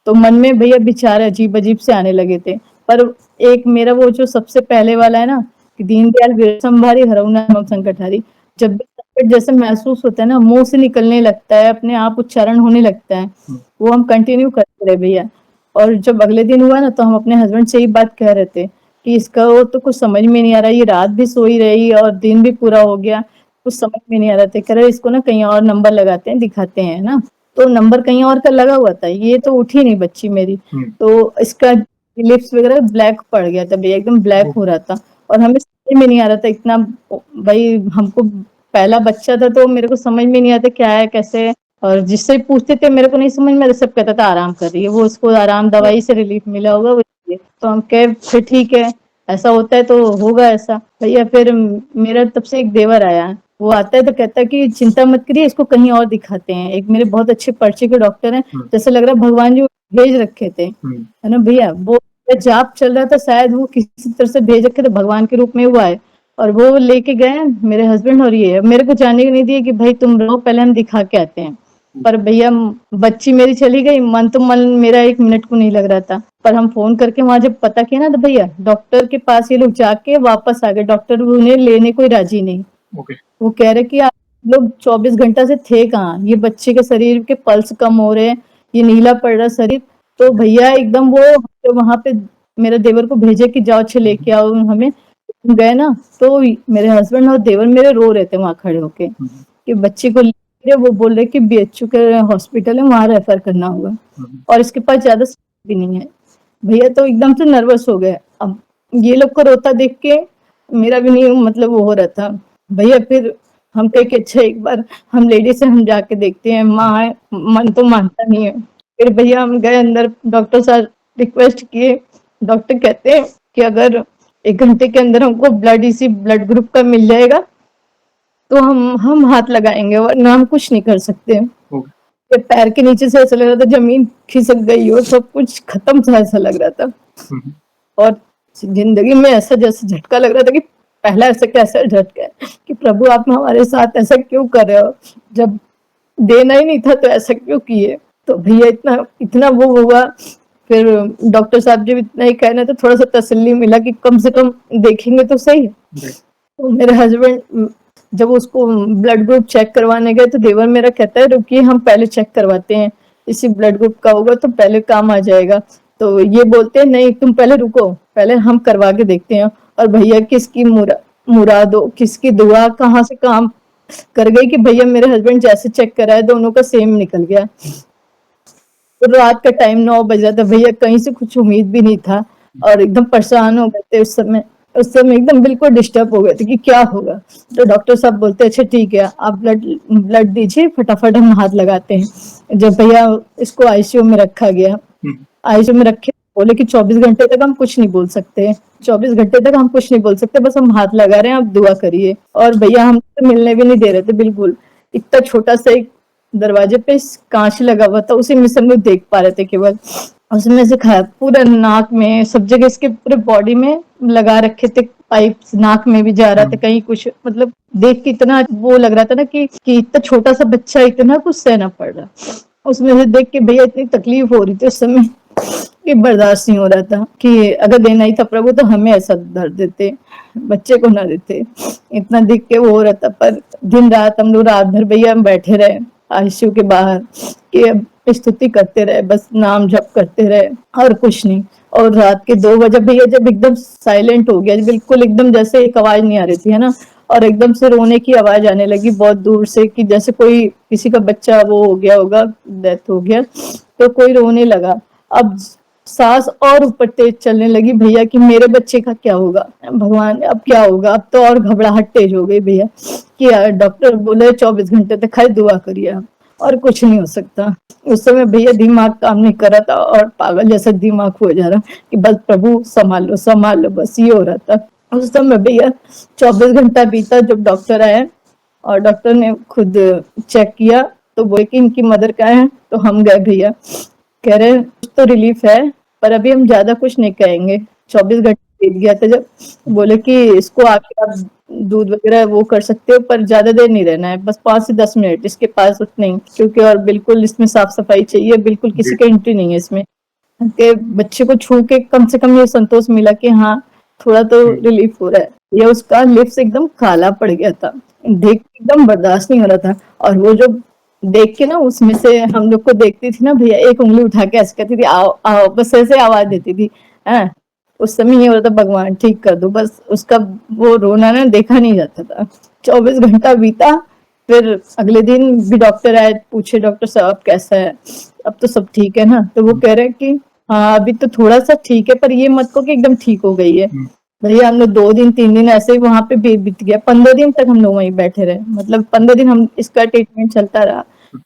तो मन में भैया विचार अजीब-अजीब से आने लगे थे। पर एक मेरा वो जो सबसे पहले वाला है ना कि दीनदयाल विरसंभारी हरऊ नाम संकटहारी, जब भी संकट जैसे महसूस होता है ना, मुँह से निकलने लगता है, अपने आप उच्चारण होने लगता है, वो हम कंटिन्यू करते रहे भैया। और जब अगले दिन हुआ ना, तो हम अपने हस्बैंड से यही बात कह रहे थे कि इसका वो तो कुछ समझ में नहीं आ रहा, ये रात भी सोई रही और दिन भी पूरा हो गया, कुछ समझ में नहीं आ रहा था। कह रहे इसको ना कहीं और नंबर लगाते हैं, दिखाते हैं, है ना? तो नंबर कहीं और का लगा हुआ था, ये तो उठी नहीं बच्ची मेरी। तो इसका लिप्स वगैरह ब्लैक पड़ गया था भैया, एकदम ब्लैक हो रहा था। और हमें समझ में नहीं आ रहा था इतना, भाई हमको पहला बच्चा था, तो मेरे को समझ में नहीं आता क्या है कैसे है। और जिससे पूछते थे मेरे को नहीं समझ में, सब कहता था आराम कर रही है, वो उसको आराम दवाई से रिलीफ मिला होगा वो इसलिए। तो हम कहे फिर ठीक है, ऐसा होता है तो होगा ऐसा। भैया फिर मेरा तब से एक देवर आया, वो आता है तो कहता है कि चिंता मत करिए, इसको कहीं और दिखाते हैं। एक मेरे बहुत अच्छे परिचय के डॉक्टर हैं, जैसे लग रहा है भगवान जी भेज रखे थे, है ना भैया? वो जाप चल रहा था, शायद वो किसी तरह से भेज रखे थे, भगवान के रूप में वो आए और वो लेके गए मेरे हस्बैंड और ये मेरे को जाने ही नहीं दिए कि भाई तुम रहो, पहले हम दिखा के आते हैं। पर भैया बच्ची मेरी चली गई, मन तो मन मेरा 1 मिनट को नहीं लग रहा था। पर हम फ़ोन करके वहाँ जब पता किया ना तो भैया डॉक्टर के पास ये लोग जाके वापस आ गए, डॉक्टर उन्हें लेने को राज़ी नहीं। ओके। वो कह रहे कि आप लोग 24 घंटा से थे कहाँ? ये बच्चे के शरीर के पल्स कम हो रहे हैं, ये नीला पड़ रहा शरीर। तो भैया एकदम वो वहाँ पे मेरे देवर को भेजे कि जाओ अच्छे लेके आओ हमें। गए ना तो मेरे हस्बैंड और देवर मेरे रो रहे थे वहाँ खड़े होके कि बच्चे को ले, वो बोल रहे कि बीएचयू के हॉस्पिटल है, वहाँ रेफर करना होगा और इसके पास ज़्यादा भी नहीं है। भैया तो एकदम से नर्वस हो गए। अब ये लोग को रोता देख के मेरा भी नहीं मतलब वो हो रहा था। भैया फिर हम कहे कि अच्छा एक बार हम लेडीज से हम जाके देखते हैं, माँ मन तो मानता नहीं है। फिर भैया हम गए अंदर, डॉक्टर साहब रिक्वेस्ट किए, डॉक्टर कहते हैं कि अगर 1 घंटे के अंदर हमको ब्लड इसी ब्लड ग्रुप का मिल जाएगा तो हम हाथ लगाएंगे वरना हम कुछ नहीं कर सकते। ये पैर के नीचे से ऐसा लग रहा था जमीन खिसक गई हो, सब कुछ खत्म सा ऐसा लग रहा था। और जिंदगी में ऐसा जैसे झटका लग रहा था कि पहला ऐसा कैसा झटका है कि प्रभु आप हमारे साथ ऐसा क्यों कर रहे हो, जब देना ही नहीं था तो ऐसा क्यों किए। तो भैया इतना इतना वो हुआ। फिर डॉक्टर साहब जब इतना ही कहना तो थोड़ा सा तसल्ली मिला कि कम से कम देखेंगे तो सही। तो मेरे हस्बैंड जब उसको ब्लड ग्रुप चेक करवाने गए तो देवर मेरा कहता है रुकिए हम पहले चेक करवाते हैं, इसी ब्लड ग्रुप का होगा तो पहले काम आ जाएगा। तो ये बोलते हैं नहीं तुम पहले रुको, पहले हम करवा के देखते हैं। और भैया किसकी मुराद हो, किसकी दुआ कहाँ से काम कर गई कि भैया मेरे हस्बैंड जैसे चेक कराए दोनों का सेम निकल गया। तो रात का टाइम 9 बज रहा था, भैया कहीं से कुछ उम्मीद भी नहीं था और एकदम परेशान हो गए थे उस समय। उस समय एकदम बिल्कुल डिस्टर्ब हो गए थे कि क्या होगा। तो डॉक्टर साहब बोलते अच्छा ठीक है आप ब्लड दीजिए, फटाफट हम हाथ लगाते हैं। जब भैया इसको आईसीयू में रखा गया, आईसीयू में रखे बोले कि 24 घंटे तक हम कुछ नहीं बोल सकते, 24 घंटे तक हम कुछ नहीं बोल सकते, बस हम हाथ लगा रहे हैं, आप दुआ करिए। और भैया हम तो मिलने भी नहीं दे रहे थे बिल्कुल। इतना छोटा सा एक दरवाजे पे कांच लगा हुआ था, उसी में से हम लोग देख पा रहे थे केवल। उसमें से खाया पूरा नाक में सब जगह, इसके पूरे बॉडी में लगा रखे थे पाइप, नाक में भी जा रहा था कहीं कुछ, मतलब देख के इतना वो लग रहा था ना कि इतना छोटा सा बच्चा इतना कुछ सहना पड़ रहा। उसमें से देख के भैया इतनी तकलीफ हो रही थी उस समय कि बर्दाश्त नहीं हो रहा था कि अगर देना ही था प्रभु तो हमें ऐसा दर्द देते, बच्चे को ना देते। इतना दिख के वो हो रहा था। पर दिन रात हम लोग रात भर भैया हम बैठे रहे आईसीयू के बाहर कि अब स्तुति करते रहे, बस नाम जप करते रहे और कुछ नहीं। और रात के 2 बजे भैया जब एकदम साइलेंट हो गया, बिल्कुल एकदम जैसे एक आवाज नहीं आ रही थी, है ना, और एकदम से रोने की आवाज आने लगी बहुत दूर से कि जैसे कोई किसी का बच्चा वो हो गया होगा, डेथ हो गया, तो कोई रोने लगा। अब सांस और ऊपर तेज चलने लगी भैया कि मेरे बच्चे का क्या होगा, भगवान अब क्या होगा। अब तो और घबराहट तेज हो गई भैया कि यार डॉक्टर बोले 24 घंटे तक खाली दुआ करिए आप और कुछ नहीं हो सकता। उस समय भैया दिमाग काम नहीं कर रहा था और पागल जैसा दिमाग हो जा रहा कि बस प्रभु संभाल लो, बस ये हो रहा था उस समय भैया। 24 घंटा बीता जब डॉक्टर आए और डॉक्टर ने खुद चेक किया तो बोले कि इनकी मदर का है। तो हम गए भैया, कह रहे कुछ तो रिलीफ है पर अभी हम ज्यादा कुछ नहीं कहेंगे। 24 घंटे बीत गया था जब, बोले कि इसको आके आप दूध वगैरह वो कर सकते हो पर ज्यादा देर नहीं रहना है, बस 5 से 10 मिनट इसके पास उतने ही, क्योंकि और बिल्कुल इसमें साफ सफाई चाहिए, बिल्कुल किसी का एंट्री नहीं है इसमें। के बच्चे को छू के कम से कम ये संतोष मिला कि हाँ थोड़ा तो रिलीफ हो रहा है। ये उसका लिप्स एकदम काला पड़ गया था, देख के एकदम बर्दाश्त नहीं हो रहा था। और वो जो देख के ना उसमें से हम लोग को देखती थी ना भैया, एक उंगली उठा के ऐसे कहती थी आओ आओ, बस ऐसे आवाज देती थी। है उस समय ये हो रहा था भगवान ठीक कर दो, बस उसका वो रोना ना देखा नहीं जाता था। 24 घंटा बीता, फिर अगले दिन भी डॉक्टर आए, पूछे डॉक्टर साहब कैसा है, अब तो सब ठीक है ना। तो वो कह रहे हैं कि हाँ अभी तो थोड़ा सा ठीक है पर ये मत को कि एकदम ठीक हो गई है। भैया हम लोग 2 दिन 3 दिन ऐसे ही वहां पे बीत गया, 15 दिन तक हम लोग वहीं बैठे रहे, मतलब 15 दिन हम इसका ट्रीटमेंट चलता रहा।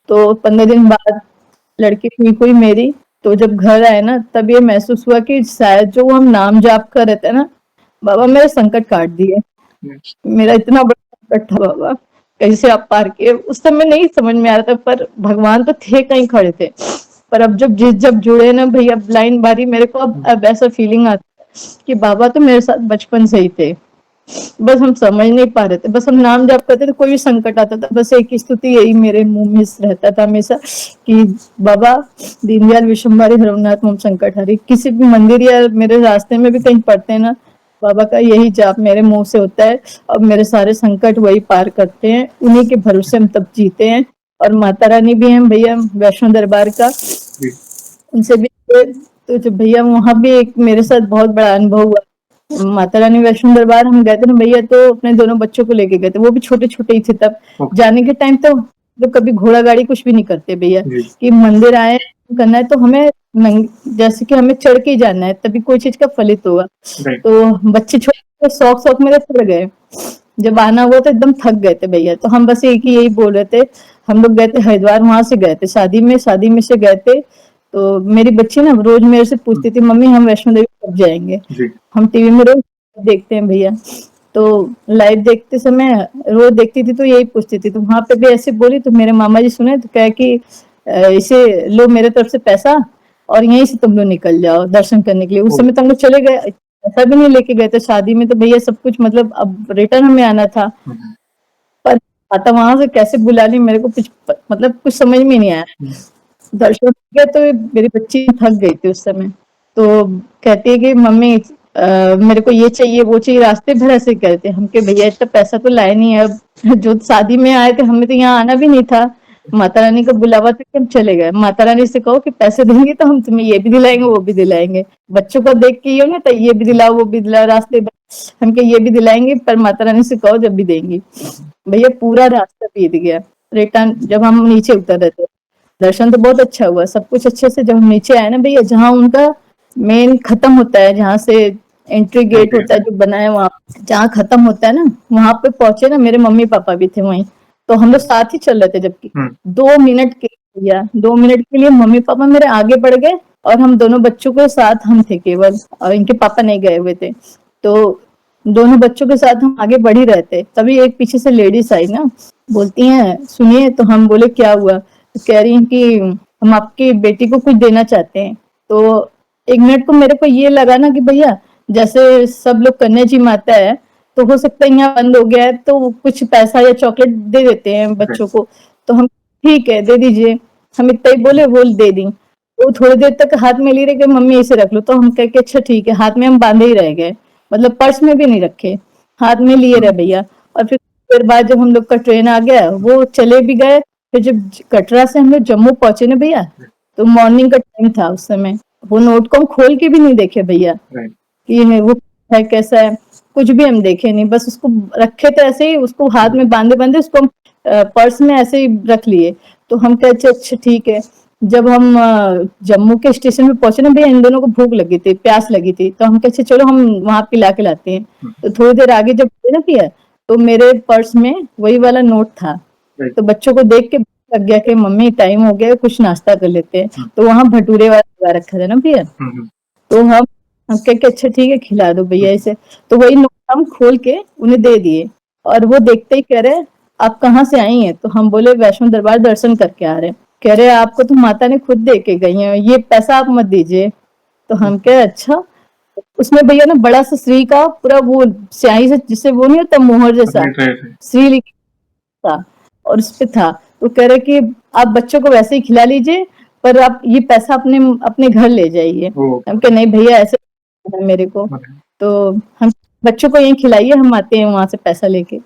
तो 15 दिन बाद लड़की ठीक हुई मेरी। तो जब घर आए ना तब ये महसूस हुआ कि शायद जो हम नाम जाप कर रहे थे ना, बाबा मेरा संकट काट दिए। मेरा इतना बड़ा संकट था बाबा, कैसे आप पार किए? उस समय नहीं समझ में आ रहा था, पर भगवान तो थे कहीं खड़े थे। पर अब जब जुड़े ना भैया लाइन बारी, मेरे को अब ऐसा फीलिंग आता है कि बाबा तो मेरे साथ बचपन से ही थे। बस हम समझ नहीं पा रहे थे, बस हम नाम जाप करते थे, कोई भी संकट आता था बस एक ही स्तुति यही मेरे मुंह में रहता था हमेशा कि बाबा दीनदयाल विश्वम्भरी हरवनाथ मम संकट हरि। किसी भी मंदिर या मेरे रास्ते में भी कहीं पड़ते हैं ना, बाबा का यही जाप मेरे मुंह से होता है। अब मेरे सारे संकट वही पार करते हैं, उन्हीं के भरोसे हम तब जीते हैं। और माता रानी भी हैं भैया वैष्णो दरबार का, उनसे भी तो जो भैया वहां भी एक मेरे साथ बहुत बड़ा अनुभव हुआ। माता रानी वैष्णो दरबार हम गए थे ना भैया, तो अपने दोनों बच्चों को लेके गए थे, वो भी छोटे छोटे ही थे तब। जाने के टाइम तो कभी घोड़ा गाड़ी कुछ भी नहीं करते भैया, कि मंदिर आए करना है तो हमें जैसे कि हमें चढ़ के ही जाना है तभी कोई चीज का फलित होगा। तो बच्चे छोटे शौक शौक मेरे चढ़ गए, जब आना हुआ तो एकदम थक गए थे भैया। तो हम बस एक ही यही बोल रहे थे, हम लोग गए थे हरिद्वार, वहां से गए थे शादी में से गए थे। तो मेरी बच्ची ना रोज मेरे से पूछती थी मम्मी हम वैष्णो देवी कब जाएंगे। हम टीवी में रोज देखते हैं भैया, तो लाइव देखते समय रोज देखती थी तो यही पूछती थी। तो वहां पे भी ऐसे बोली तो मेरे मामा जी सुने तो कहे कि इसे लो मेरे तरफ से पैसा और यहीं से तुम लोग निकल जाओ दर्शन करने के लिए। उस समय तो हम लोग चले गए, पैसा भी नहीं लेके गए थे शादी में, तो भैया सब कुछ मतलब अब रिटर्न हमें आना था। पर आता वहां से कैसे बुला ली मेरे को कुछ मतलब कुछ समझ में नहीं आया। दर्शन किया तो मेरी बच्ची थक गई थी उस समय, तो कहती है कि मम्मी मेरे को ये चाहिए वो चाहिए, रास्ते भर ऐसे कहते। हम के भैया इतना पैसा तो लाए नहीं है, अब जो शादी में आए थे हमें तो यहाँ आना भी नहीं था, माता रानी का बुलावा था कि हम चले गए। माता रानी से कहो कि पैसे देंगे तो हम तुम्हें ये भी दिलाएंगे वो भी दिलाएंगे, बच्चों को देख के ये ना तो ये भी दिलाओ वो भी दिलाओ, रास्ते हम के ये भी दिलाएंगे, पर माता रानी से कहो जब भी देंगी। भैया पूरा रास्ता बीत गया, रिटर्न जब हम नीचे उतर रहे थे, दर्शन तो बहुत अच्छा हुआ, सब कुछ अच्छे से। जब हम नीचे आए ना भैया, जहाँ उनका मेन खत्म होता है, जहाँ से एंट्री गेट होता है जो बना है, वहां जहाँ खत्म होता है ना वहां पे पहुंचे ना, मेरे मम्मी पापा भी थे वहीं, तो हम लोग साथ ही चल रहे थे। जबकि 2 मिनट के भैया 2 मिनट के लिए मम्मी पापा मेरे आगे बढ़ गए और हम दोनों बच्चों के साथ हम थे केवल, और इनके पापा नहीं गए हुए थे। तो दोनों बच्चों के साथ हम आगे बढ़ ही रहे थे, तभी एक पीछे से लेडीज आई ना, बोलती हैं सुनिए। तो हम बोले क्या हुआ, तो कह रही हैं कि हम आपकी बेटी को कुछ देना चाहते हैं। तो 1 मिनट को मेरे को ये लगा ना कि भैया जैसे सब लोग कन्या जी माता है, तो हो सकता है यहाँ बंद हो गया है तो कुछ पैसा या चॉकलेट दे देते हैं बच्चों को। तो हम ठीक है दे दीजिए, हम इतना ही बोले, वो दे दी। वो थोड़ी देर तक हाथ में ली रहे कि मम्मी इसे रख लो, तो हम कह के अच्छा ठीक है, हाथ में हम बांधे ही रह गए, मतलब पर्स में भी नहीं रखे, हाथ में लिए रहे भैया। और फिर बाद जब हम लोग का ट्रेन आ गया वो चले भी गए। फिर जब कटरा से हम लोग जम्मू पहुंचे ना भैया, तो मॉर्निंग का टाइम था उस समय, वो नोट को हम खोल के भी नहीं देखे भैया कि वो है कैसा है, कुछ भी हम देखे नहीं, बस उसको रखे थे ऐसे ही, उसको हाथ में बांधे बांधे उसको हम पर्स में ऐसे ही रख लिए। तो हम कहे अच्छा ठीक है। जब हम जम्मू के स्टेशन पे पहुंचे ना भैया, इन दोनों को भूख लगी थी, प्यास लगी थी, तो हम कहे चलो हम वहां पिला के लाते हैं। तो थोड़ी देर आगे जब गए ना भैया, तो मेरे पर्स में वही वाला नोट था। तो बच्चों को देख के लग गया कि मम्मी टाइम हो गया कुछ नाश्ता कर लेते हैं। तो वहां भटूरे वाला लगा रखा था ना भैया, तो हम कह के अच्छा ठीक है खिला दो भैया इसे। तो वही नोट हम खोल के उन्हें दे दिए, और वो देखते ही कह रहे आप कहाँ से आई हैं। तो हम बोले वैष्णो दरबार दर्शन करके आ रहे हैं। कह रहे आपको तो माता ने खुद दे के गई है, ये पैसा आप मत दीजिए। तो हम कहे अच्छा। उसमें भैया ना बड़ा सा श्री का पूरा वो स्याही से जिससे वो नहीं होता मोहर जैसा श्री लिखा था, और उस पे था। तो कह रहे कि आप बच्चों को वैसे ही खिला लीजिए, पर आप ये पैसा अपने अपने घर ले जाइए। हम कहे नहीं भैया ऐसे मेरे को, तो हम बच्चों को यही खिलाइए, हम आते हैं वहां से पैसा लेके।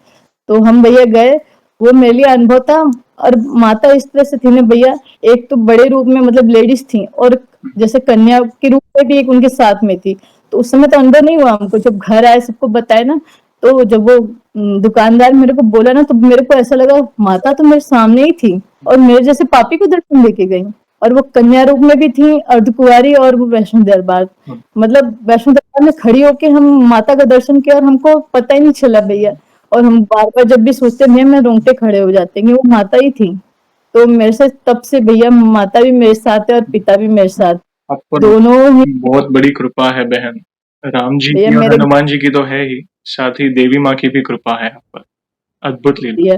तो हम भैया गए, वो मेरे लिए अनुभव था। और माता इस तरह से थी ना भैया, एक तो बड़े रूप में मतलब लेडीज थी, और जैसे कन्या के रूप में भी एक उनके साथ में थी। तो उस समय तो अंदर नहीं हुआ हमको, जब घर आए सबको बताए ना, तो जब वो दुकानदार मेरे को बोला ना, तो मेरे को ऐसा लगा माता तो मेरे सामने ही थी और मेरे जैसे पापी को दर्शन लेके गई। और वो कन्या रूप में भी थी, अर्धकुंवारी, और वो वैष्णो दरबार, मतलब वैष्णो दरबार में खड़ी होके हम माता का दर्शन किया और हमको पता ही नहीं चला भैया। और हम बार बार जब भी सोचते हैं मैं रोंगटे खड़े हो जाते हैं कि वो माता ही थी। तो मेरे से तब से भैया माता भी मेरे साथ है और पिता भी मेरे साथ, दोनों ही बहुत बड़ी कृपा है बहन। राम जी भैया की और मेरे हनुमान जी की तो है ही, साथ ही देवी माँ की भी कृपा है आप पर। अद्भुत लीला। भैया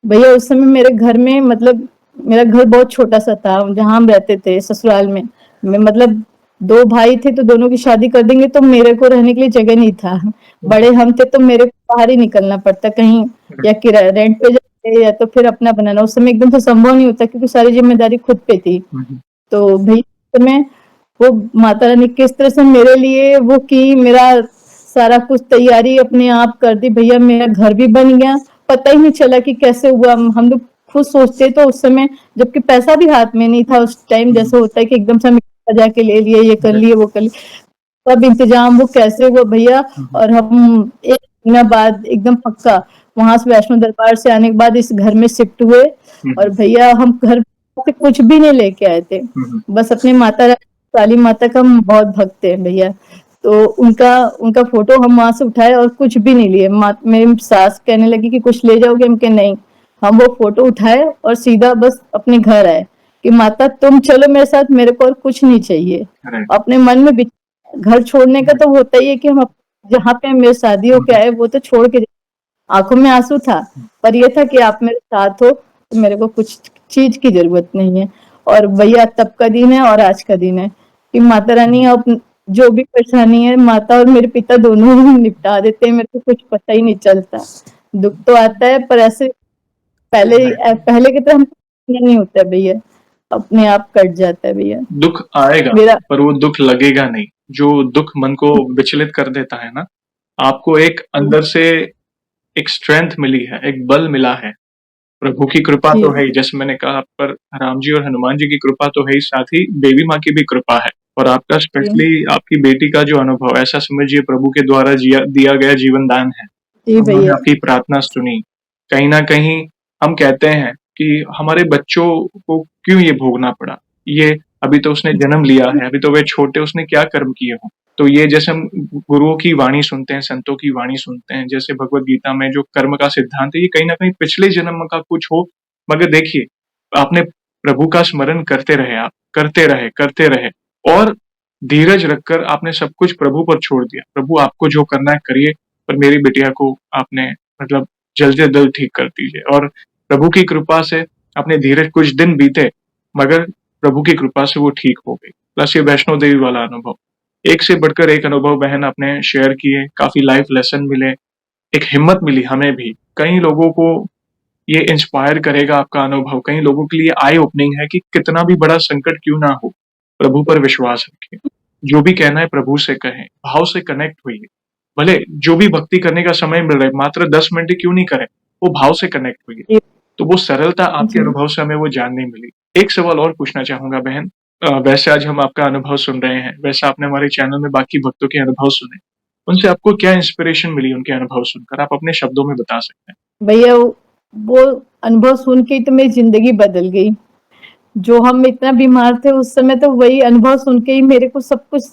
भैया उस समय मेरे घर में मतलब मेरा घर बहुत छोटा-सा था, जहाँ हम रहते थे ससुराल में। मैं मतलब 2 भाई थे तो दोनों की शादी कर देंगे तो मेरे को रहने के लिए जगह नहीं था। बड़े हम थे तो मेरे को बाहर ही निकलना पड़ता कहीं या किराया रेंट पे जाके या तो फिर अपना बनाना। उस समय एकदम से संभव नहीं होता क्योंकि सारी ज़िम्मेदारी खुद पे थी। तो भई उस समय वो माता रानी किस तरह से मेरे लिए वो की, मेरा सारा कुछ तैयारी अपने आप कर दी भैया, मेरा घर भी बन गया, पता ही नहीं चला कि कैसे हुआ। हम लोग खुद सोचते तो उस समय जबकि पैसा भी हाथ में नहीं था उस टाइम, जैसे होता है कि एकदम से हम सजा के ले लिए, ये कर लिए, वो कर लिए। सब इंतजाम वो कैसे हुआ भैया। और हम 1 महीना बाद एकदम पक्का वहाँ से वैष्णो दरबार से आने के बाद इस घर में शिफ्ट हुए। और भैया हम घर से कुछ भी नहीं लेके आए थे। बस अपने माता काली माता का हम बहुत भक्त हैं भैया। तो उनका उनका फोटो हम वहाँ से उठाए और कुछ भी नहीं लिए। मेरी सास कहने लगी कि कुछ ले जाओगे? हम कहे नहीं। हम वो फोटो उठाए और सीधा बस अपने घर आए कि माता तुम चलो मेरे साथ, मेरे को और कुछ नहीं चाहिए। अपने मन में घर छोड़ने का तो होता ही है कि हम जहाँ पे मेरे शादी होके आए वो तो छोड़ के, आंखों में आंसू था, पर ये था कि आप मेरे साथ हो तो मेरे को कुछ चीज की जरूरत नहीं है। और भैया तब का दिन है और आज का दिन है कि माता रानी अब जो भी परेशानी है माता और मेरे पिता दोनों ही निपटा देते हैं। मेरे को कुछ पता ही नहीं चलता। दुख तो आता है पर ऐसे पहले की तरह नहीं होता है भैया, अपने आप कट जाता है भैया। दुःख आएगा, मेरा पर वो दुःख लगेगा नहीं। जो दुःख मन को विचलित कर देता है ना, आपको एक अंदर से एक स्ट्रेंथ मिली है, एक बल मिला है। प्रभु की कृपा जी तो है ही, जैसे मैंने कहा, आप पर राम जी और हनुमान जी की कृपा तो है ही, साथ ही देवी माँ की भी कृपा है। और आपका जी स्पेशली आपकी बेटी का जो अनुभव, ऐसा समझिए प्रभु के द्वारा दिया गया जीवन दान है। जी उन्होंने भैया। आपकी प्रार्थना सुनी। कहीं न कहीं हम कहते हैं कि हमारे बच्चों को क्यों ये भोगना पड़ा? ये अभी तो उसने जन्म लिया है, अभी तो वे छोटे, उसने क्या कर्म किए हों? तो ये जैसे हम गुरुओं की वाणी सुनते हैं, संतों की वाणी सुनते हैं, जैसे भगवद गीता में जो कर्म का सिद्धांत है, ये कहीं न कहीं पिछले जन्म का कुछ हो, मगर देखिए, आपने प्रभु का स्मरण करते रहे और धीरज रखकर आपने सब कुछ प्रभु पर छोड़ दिया। प्रभु आपको जो करना है करिए, पर मेरी बिटिया को आपने मतलब जल्द से जल्द ठीक कर दीजिए। और प्रभु की कृपा से अपने धीरज कुछ दिन बीते, मगर प्रभु की कृपा से वो ठीक हो गई। प्लस ये वैष्णो देवी वाला अनुभव, एक से बढ़कर एक अनुभव बहन आपने शेयर किए, काफ़ी लाइफ लेसन मिले, एक हिम्मत मिली हमें भी। कई लोगों को ये इंस्पायर करेगा आपका अनुभव, कई लोगों के लिए आई ओपनिंग है कि कितना भी बड़ा संकट क्यों ना हो, प्रभु पर विश्वास रखें। जो भी कहना है प्रभु से कहें, भाव से कनेक्ट होइए। भले जो भी भक्ति करने का समय मिल रहा है, मात्र 10 मिनट ही क्यों नहीं करें, वो भाव से कनेक्ट होइए। जी तो वो सरलता आपके जी अनुभव से हमें वो जानने मिली। एक सवाल और पूछना चाहूँगा बहन, वैसे आज हम आपका अनुभव सुन रहे हैं, वैसे आपने हमारे चैनल में बाकी भक्तों के अनुभव सुने। उनसे आपको क्या इंस्पिरेशन मिली उनके अनुभव सुनकर? आप अपने शब्दों में बता सकते हैं। भैया वो अनुभव सुन के ही तो मेरी जिंदगी बदल गई। जो हम इतना बीमार थे उस समय तो वही अनुभव सुन के ही मेरे को सब कुछ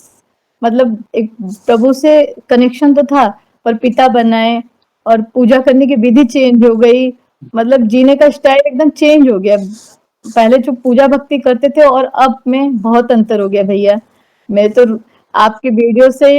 मतलब एक प्रभु से कनेक्शन तो था, पर पिता बनाए और पूजा करने की विधि चेंज हो गई। मतलब जीने का स्टाइल एकदम चेंज हो गया। पहले जो पूजा भक्ति करते थे और अब में बहुत अंतर हो गया भैया। मैं तो आपके वीडियो से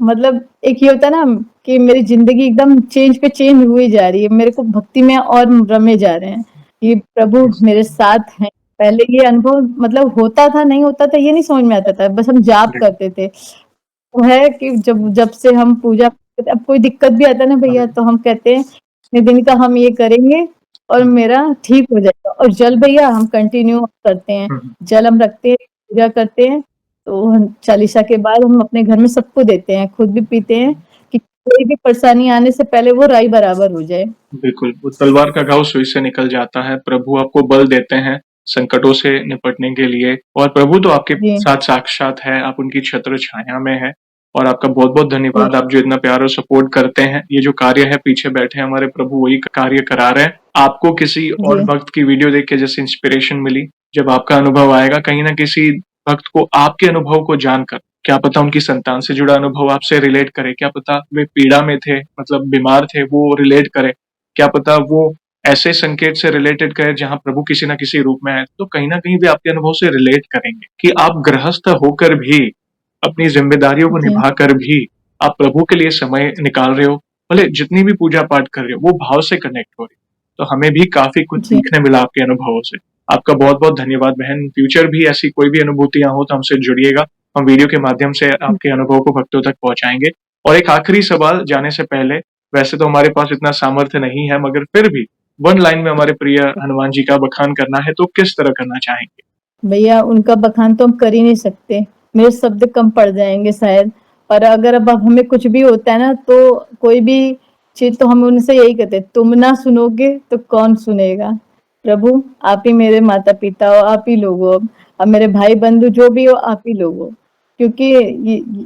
मतलब एक ये होता है ना कि मेरी जिंदगी एकदम चेंज पे चेंज हुई जा रही है। मेरे को भक्ति में और रमे जा रहे हैं कि प्रभु मेरे साथ हैं। पहले ये अनुभव मतलब होता था नहीं होता था ये नहीं समझ में आता था, बस हम जाप करते थे। वो है कि जब जब से हम पूजा, अब कोई दिक्कत भी आता है ना भैया तो हम कहते हैं इतने दिन का हम ये करेंगे और मेरा ठीक हो जाएगा। और जल भैया हम कंटिन्यू करते हैं, जल हम रखते हैं, पूजा करते हैं। तो हम चालीसा के बाद हम अपने घर में सबको देते हैं, खुद भी पीते हैं कि कोई भी परेशानी आने से पहले वो राई बराबर हो जाए। बिल्कुल, वो तलवार का घाव सुई से निकल जाता है। प्रभु आपको बल देते हैं संकटों से निपटने के लिए, और प्रभु तो आपके जी साथ साक्षात है, आप उनकी छत्र छाया में हैं। और आपका बहुत-बहुत जी धन्यवाद, आप जो इतना प्यार और सपोर्ट करते हैं। ये जो कार्य है, पीछे बैठे हमारे प्रभु वही कार्य करा रहे हैं। आपको किसी और जी भक्त की वीडियो देख के जैसे इंस्पिरेशन मिली, जब आपका अनुभव आएगा, कहीं न किसी भक्त को आपके अनुभव को जानकर, क्या पता उनकी संतान से जुड़ा अनुभव आपसे रिलेट करे, क्या पता वे पीड़ा में थे, मतलब बीमार थे, वो रिलेट करे। क्या पता वो ऐसे संकेत से रिलेटेड करे जहाँ प्रभु किसी न किसी रूप में है, तो कहीं न कहीं वे आपके अनुभव से रिलेट करेंगे कि आप गृहस्थ होकर भी, अपनी ज़िम्मेदारियों को जी निभाकर भी, आप प्रभु के लिए समय निकाल रहे हो। भले जितनी भी पूजा-पाठ कर रहे हो, वो भाव से कनेक्ट हो रही हो। तो हमें भी काफ़ी कुछ जी। सीखने मिला आपके अनुभवों से। आपका बहुत-बहुत धन्यवाद बहन। फ्यूचर भी ऐसी कोई भी अनुभूतियाँ हो तो हमसे जुड़िएगा। हम वीडियो के माध्यम से आपके अनुभव को भक्तों तक पहुँचाएँगे। और एक आखिरी सवाल जाने से पहले, वैसे तो हमारे पास इतना सामर्थ्य नहीं है, मगर फिर भी 1 लाइन में हमारे प्रिय हनुमान जी का बखान करना है, तो किस तरह करना चाहेंगे? भैया उनका बखान तो हम कर ही नहीं सकते, मेरे शब्द कम पड़ जाएँगे शायद। पर अगर अब हमें कुछ भी होता है ना, तो कोई भी चीज़ तो हम उनसे यही कहते हैं, तुम ना सुनोगे तो कौन सुनेगा? प्रभु आप ही मेरे माता-पिता हो, आप ही लोग हो अब मेरे भाई-बंधु जो भी हो आप ही लोग हो। क्योंकि ये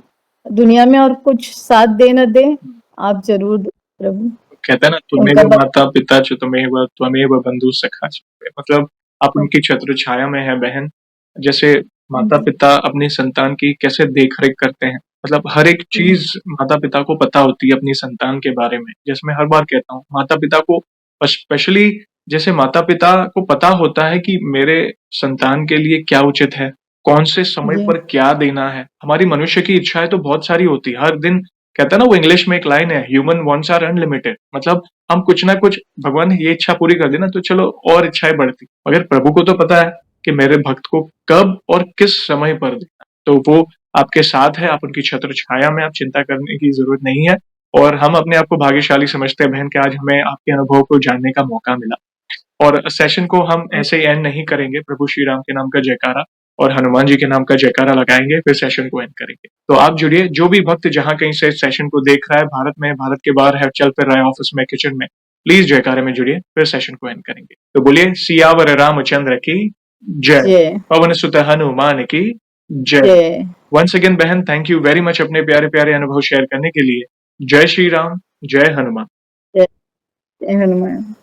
दुनिया में और कुछ साथ दे ना दे, आप ज़रूर दो प्रभु। कहते हैं ना, उनका त्वमेव ब माता-पिता च त्वमेव बंधु सखा च। मतलब आप उनकी छत्र छाया में हैं बहन। जैसे जी, माता-पिता अपनी संतान की कैसे देख-रेख करते हैं। मतलब हर एक जी, चीज़ माता-पिता को पता होती है अपनी संतान के बारे में। जैसे मैं हर बार कहता हूँ, माता-पिता को स्पेशली जैसे माता-पिता को पता होता है कि मेरे संतान के लिए क्या उचित है, कौन से समय जी, पर क्या देना है। हमारी मनुष्य की इच्छाएँ तो बहुत सारी होती है। हर दिन कहते हैं ना, वो इंग्लिश में एक लाइन है, ह्यूमन वांट्स आर अनलिमिटेड। मतलब हम कुछ ना कुछ, भगवान ये इच्छा पूरी कर देना तो चलो और इच्छाएँ बढ़ती। मगर प्रभु को तो पता है कि मेरे भक्त को कब और किस समय पर देना। तो वो आपके साथ है, आप उनकी छत्र छाया में, आप चिंता करने की ज़रूरत नहीं है। और हम अपने आप को भाग्यशाली समझते हैं बहन कि आज हमें आपके अनुभव को जानने का मौका मिला। और सेशन को हम ऐसे ही एंड नहीं करेंगे, प्रभु श्री राम के नाम का जयकारा और हनुमान जी के नाम का जयकारा लगाएँगे, फिर सेशन को एंड करेंगे। तो आप जुड़िए, जो भी भक्त जहाँ कहीं से इस सेशन को देख रहा है, भारत में, भारत के बाहर है, चल फिर रहा है ऑफ़िस में, किचन में, प्लीज़ जयकारे में जुड़िए, फिर सेशन को एंड करेंगे। तो बोलिए, सियावर रामचंद्र की जय, जय, पवन सुत हनुमान की जय। जय, वन्स अगेन बहन, थैंक यू वेरी मच अपने प्यारे-प्यारे अनुभव शेयर करने के लिए। जय श्री राम, जय हनुमान। जय, जय हनुमान।